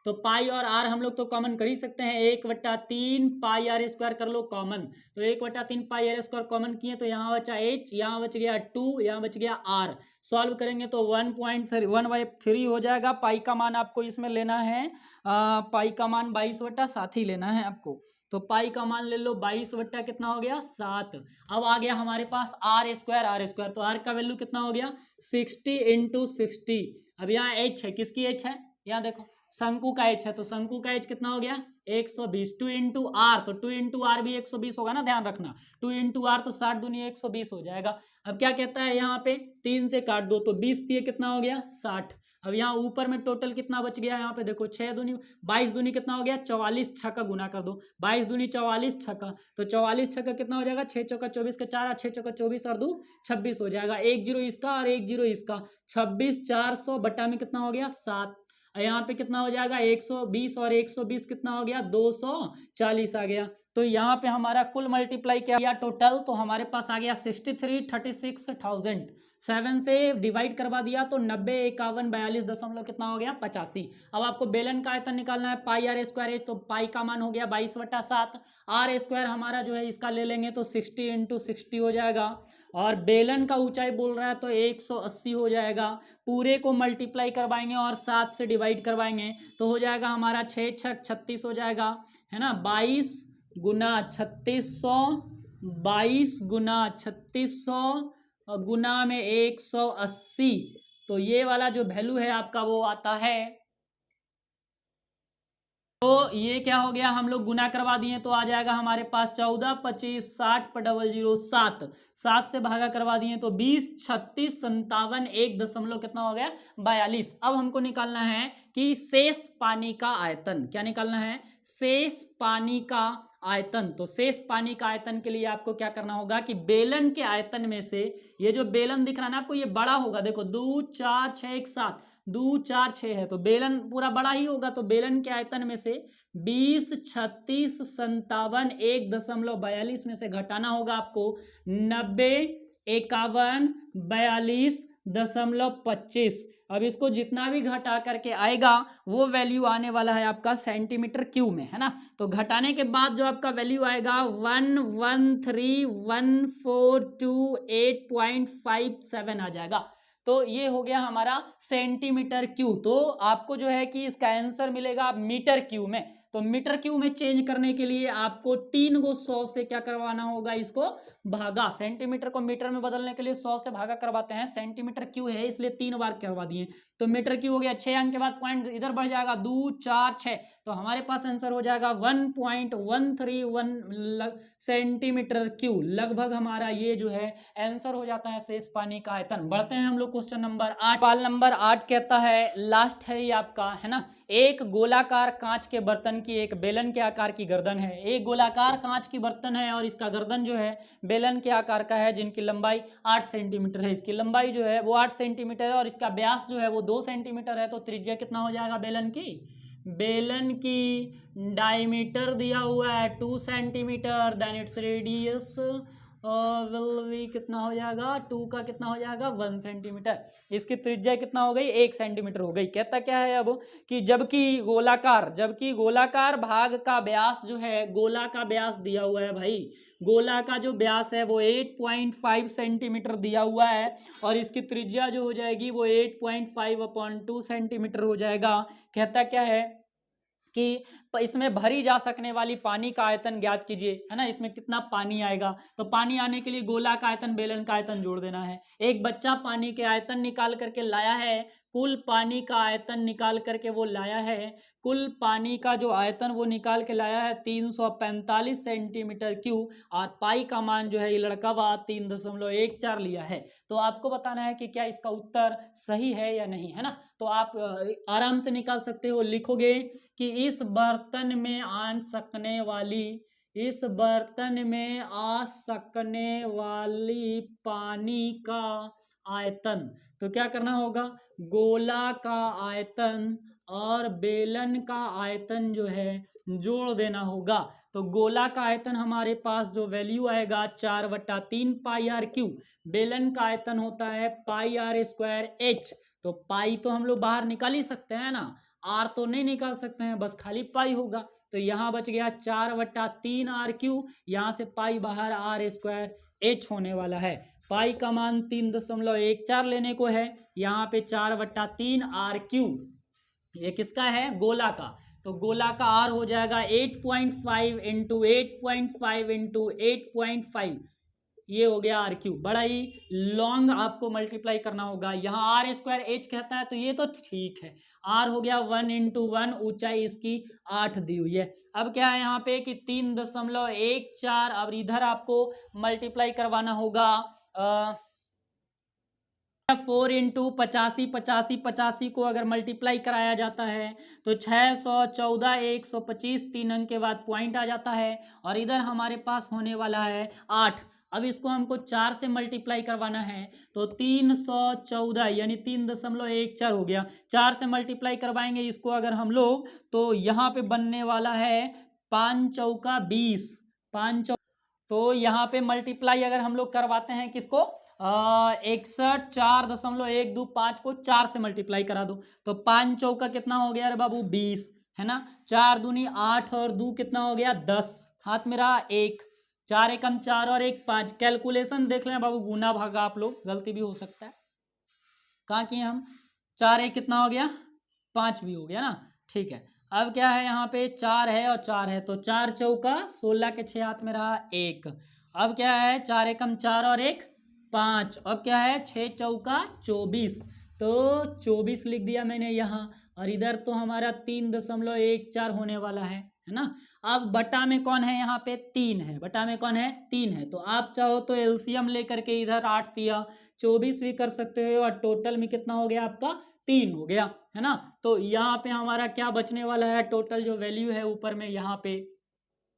तो पाई और आर हम लोग तो कॉमन कर ही सकते हैं, 1/3 पाई आर स्क्वायर कर लो कॉमन। तो 1/3 पाई आर स्क्वायर कॉमन किए तो यहाँ बचा एच, यहाँ बच गया 2, यहाँ बच गया आर। सॉल्व करेंगे तो 1.3 हो जाएगा। पाई का मान आपको इसमें लेना है, पाई का मान 22/7 ही लेना है आपको। तो पाई का मान ले लो 22 कितना हो गया 7। अब आ गया हमारे पास आर स्क्वायर, तो आर का वैल्यू कितना हो गया 60 × 60। अब यहाँ एच है, किसकी एच है, यहाँ देखो शंकु का एच है, तो शंकु का एच कितना हो गया 120। 2 × आर, तो 2 × आर भी 120 होगा ना, ध्यान रखना 2 × आर तो 60 दूनी 120 हो जाएगा। अब क्या कहता है यहाँ पे 3 से काट दो तो 20 दिए कितना हो गया 60। अब यहाँ ऊपर में टोटल कितना बच गया, यहाँ पे देखो 6 दूनी 22 दूनी कितना हो गया 44, 6 का गुना कर दो 22 दूनी 44, 6 का, तो 44 6 का कितना हो जाएगा 6 चौका 24 का 4, 6 चौका 24 और 2 26 हो जाएगा। 1 0 इसका और 1 0 इसका, 26 400 बटा में कितना हो गया 7। यहाँ पे कितना हो जाएगा 120 और 120 कितना हो गया 240 आ गया। तो यहाँ पे हमारा कुल मल्टीप्लाई किया टोटल, तो हमारे पास आ गया 63,36,000। 7 से डिवाइड करवा दिया तो 90 51 42 दशमलव कितना हो गया 85। अब आपको बेलन का आयतन निकालना है पाई आर स्क्वायर एच, तो पाई का मान हो गया 22/7। आर स्क्वायर हमारा जो है इसका ले लेंगे तो 60 × 60 हो जाएगा। और बेलन का ऊंचाई बोल रहा है तो 180 हो जाएगा। पूरे को मल्टीप्लाई करवाएंगे और 7 से डिवाइड करवाएंगे तो हो जाएगा हमारा 6 छक 36 हो जाएगा, है ना। 22 गुना 3600, 22 गुना 3600 गुना में 180, तो ये वाला जो वैल्यू है आपका वो आता है। तो ये क्या हो गया, हम लोग गुना करवा दिए तो आ जाएगा हमारे पास 14 25 60 पर 007, 7 से भागा करवा दिए तो 20 36 57 1 दशमलव कितना हो गया 42। अब हमको निकालना है कि शेष पानी का आयतन, क्या निकालना है, शेष पानी का आयतन। तो शेष पानी का आयतन के लिए आपको क्या करना होगा कि बेलन के आयतन में से, ये जो बेलन दिख रहा है ना आपको, ये बड़ा होगा, देखो 2 4 6 1 7, 2 4 6 है तो बेलन पूरा बड़ा ही होगा। तो बेलन के आयतन में से 20 36 57 1.42 में से घटाना होगा आपको 90 51 42.25। अब इसको जितना भी घटा करके आएगा वो वैल्यू आने वाला है आपका सेंटीमीटर क्यूब में, है ना। तो घटाने के बाद जो आपका वैल्यू आएगा 1131428.57 आ जाएगा। तो ये हो गया हमारा सेंटीमीटर क्यूब। तो आपको जो है कि इसका आंसर मिलेगा मीटर क्यूब में। तो मीटर क्यूब में चेंज करने के लिए आपको 3 को 100 से क्या करवाना होगा, इसको भागा। सेंटीमीटर को मीटर में बदलने के लिए 100 से भागा करवाते हैं, सेंटीमीटर क्यूब है इसलिए 3 बार करवा दिए। तो मीटर क्यूब हो गया, 6 अंक के बाद पॉइंट इधर बढ़ जाएगा 2 4 6, तो हमारे पास आंसर हो जाएगा 1.131 सेंटीमीटर क्यूब। लगभग हमारा ये जो है आंसर हो जाता है शेष पानी का आयतन। बढ़ते हैं हम लोग क्वेश्चन नंबर 8। सवाल नंबर 8 कहता है, लास्ट है ये आपका, है ना। एक गोलाकार कांच के बर्तन की एक बेलन के आकार की गर्दन है। एक गोलाकार कांच की बर्तन है और इसका गर्दन जो है बेलन के आकार का है, जिनकी लंबाई 8 सेंटीमीटर है। इसकी लंबाई जो है वो 8 सेंटीमीटर है और इसका व्यास जो है वो 2 सेंटीमीटर है। तो त्रिज्या कितना हो जाएगा बेलन की, बेलन की डायमीटर दिया हुआ है 2 centimetre, then its radius will be कितना हो जाएगा, 2 का कितना हो जाएगा 1 सेंटीमीटर। इसकी त्रिज्या कितना हो गई 1 सेंटीमीटर हो गई। कहता क्या है अब कि जबकि गोलाकार भाग का व्यास जो है, गोला का व्यास दिया हुआ है भाई, गोला का जो व्यास है वो 8.5 सेंटीमीटर दिया हुआ है और इसकी त्रिज्या जो हो जाएगी वो 8.5/2 सेंटीमीटर हो जाएगा। कहता क्या है कि इसमें भरी जा सकने वाली पानी का आयतन ज्ञात कीजिए, है ना। इसमें कितना पानी आएगा, तो पानी आने के लिए गोला का आयतन बेलन का आयतन जोड़ देना है। एक बच्चा पानी के आयतन निकाल करके लाया है, कुल पानी का आयतन निकाल करके वो लाया है, कुल पानी का जो आयतन वो निकाल के लाया है 345 सेंटीमीटर क्यूब, और पाई का मान जो है ये लड़का वा 3.14 लिया है। तो आपको बताना है कि क्या इसका उत्तर सही है या नहीं, है ना। तो आप आराम से निकाल सकते हो, लिखोगे कि इस बर्तन में आ सकने वाली पानी का आयतन, तो क्या करना होगा, गोला का आयतन और बेलन का आयतन जो है जोड़ देना होगा। तो गोला का आयतन हमारे पास जो वैल्यू आएगा 4/3 पाई आर क्यूब, बेलन का आयतन होता है पाई आर स्क्वायर एच। तो पाई तो हम लोग बाहर निकाल ही सकते हैं ना, आर तो नहीं निकाल सकते हैं, बस खाली पाई होगा। तो यहाँ बच गया 4/3 आर क्यूब, यहाँ से पाई बाहर आर स्क्वायर एच होने वाला है। पाई का मान 3.14 लेने को है, यहाँ पे 4/3 आर क्यूब, ये किसका है, गोला का। तो गोला का आर हो जाएगा 8.5 इंटू 8.5 इंटू 8.5, ये हो गया आर क्यूब। बड़ा ही लॉन्ग आपको मल्टीप्लाई करना होगा। यहाँ आर स्क्वायर एच कहता है तो ये तो ठीक है, आर हो गया 1 इंटू 1, ऊंचाई इसकी 8 दी हुई है। अब क्या है यहाँ पे कि 3.14, अब इधर आपको मल्टीप्लाई करवाना होगा 4 इंटू 85, 85 85 को अगर मल्टीप्लाई कराया जाता है तो 614 125, 3 अंक के बाद पॉइंट आ जाता है, और इधर हमारे पास होने वाला है 8। अब इसको हमको 4 से मल्टीप्लाई करवाना है तो 314 यानी 3.14 हो गया। 4 से मल्टीप्लाई करवाएंगे इसको अगर हम लोग, तो यहाँ पे बनने वाला है 5 चौका 20, 5 तो यहाँ पे मल्टीप्लाई अगर हम लोग करवाते हैं किसको, 61 4.125 को 4 से मल्टीप्लाई करा दो तो 5 चौका कितना हो गया अरे बाबू 20, है ना। 4 दूनी 8 और 2 कितना हो गया 10, हाथ में रहा 1, 4 एकम 4 और 1 5। कैलकुलेशन देख लें बाबू, गुना भागा आप लोग, गलती भी हो सकता है। कहाँ किए हम, 4 1 कितना हो गया, 5 भी हो गया ना, ठीक है। अब क्या है यहाँ पे 4 है और 4 है, तो 4 चौका 16 के 6 हाथ में रहा 1। अब क्या है 4 एकम 4 और 1 5। अब क्या है 6 चौका 24, तो 24 लिख दिया मैंने यहाँ। और इधर तो हमारा 3.14 होने वाला है ना। अब बटा में कौन है, यहाँ पे 3 है, बटा में कौन है 3 है। तो आप चाहो तो एलसीएम लेकर के इधर 8 दिया 24 भी कर सकते हो, और टोटल में कितना हो गया आपका 3 हो गया, है ना। तो यहाँ पे हमारा क्या बचने वाला है, टोटल जो वैल्यू है ऊपर में यहाँ पे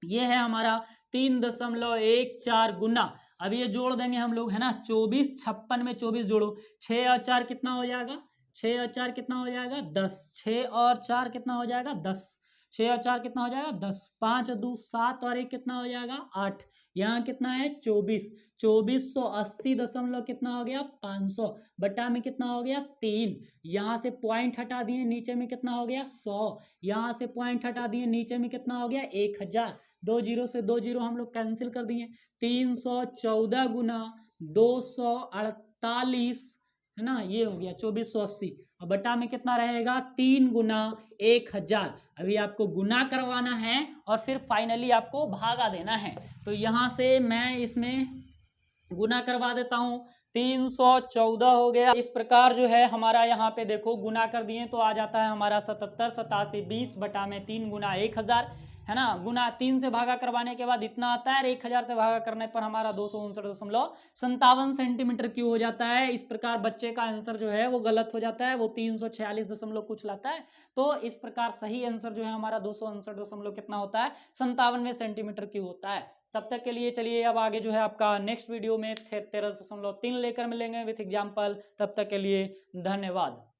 ये है हमारा 3.14 गुना। अब ये जोड़ देंगे हम लोग, है ना। 24 56 में 24 जोड़ो, 6 और 4 कितना हो जाएगा, 6 और 4 कितना हो जाएगा 10, 6 और 4 कितना हो जाएगा 10, 6 और 4 कितना हो जाएगा 10, 5 और 2 7 और 1 कितना हो जाएगा 8। यहाँ कितना है 24, 2480 दशमलव कितना हो गया 500, बटा में कितना हो गया 3। यहाँ से पॉइंट हटा दिए, नीचे में कितना हो गया 100। यहाँ से पॉइंट हटा दिए, नीचे में कितना हो गया 1000। 2 जीरो से 2 जीरो हम लोग कैंसिल कर दिए। 314 गुना 248, है ना, ये हो गया 2480। और बटा में कितना रहेगा 3 गुना 1000। अभी आपको गुना करवाना है और फिर फाइनली आपको भागा देना है। तो यहाँ से मैं इसमें गुना करवा देता हूँ, 314 हो गया। इस प्रकार जो है हमारा यहाँ पे देखो गुना कर दिए तो आ जाता है हमारा 77 87 20 बटा में 3 गुना 1000, है ना। गुना 3 से भागा करवाने के बाद इतना आता है, 1000 से भागा करने पर हमारा 259.57 सेंटीमीटर क्यूब हो जाता है। इस प्रकार बच्चे का आंसर जो है वो गलत हो जाता है, वो 346 दशमलव कुछ लाता है। तो इस प्रकार सही आंसर जो है हमारा 259 कितना होता है 57 सेंटीमीटर क्यूब होता है। तब तक के लिए चलिए अब आगे जो है आपका नेक्स्ट वीडियो में 13.3 लेकर मिलेंगे विथ एग्जाम्पल। तब तक के लिए धन्यवाद।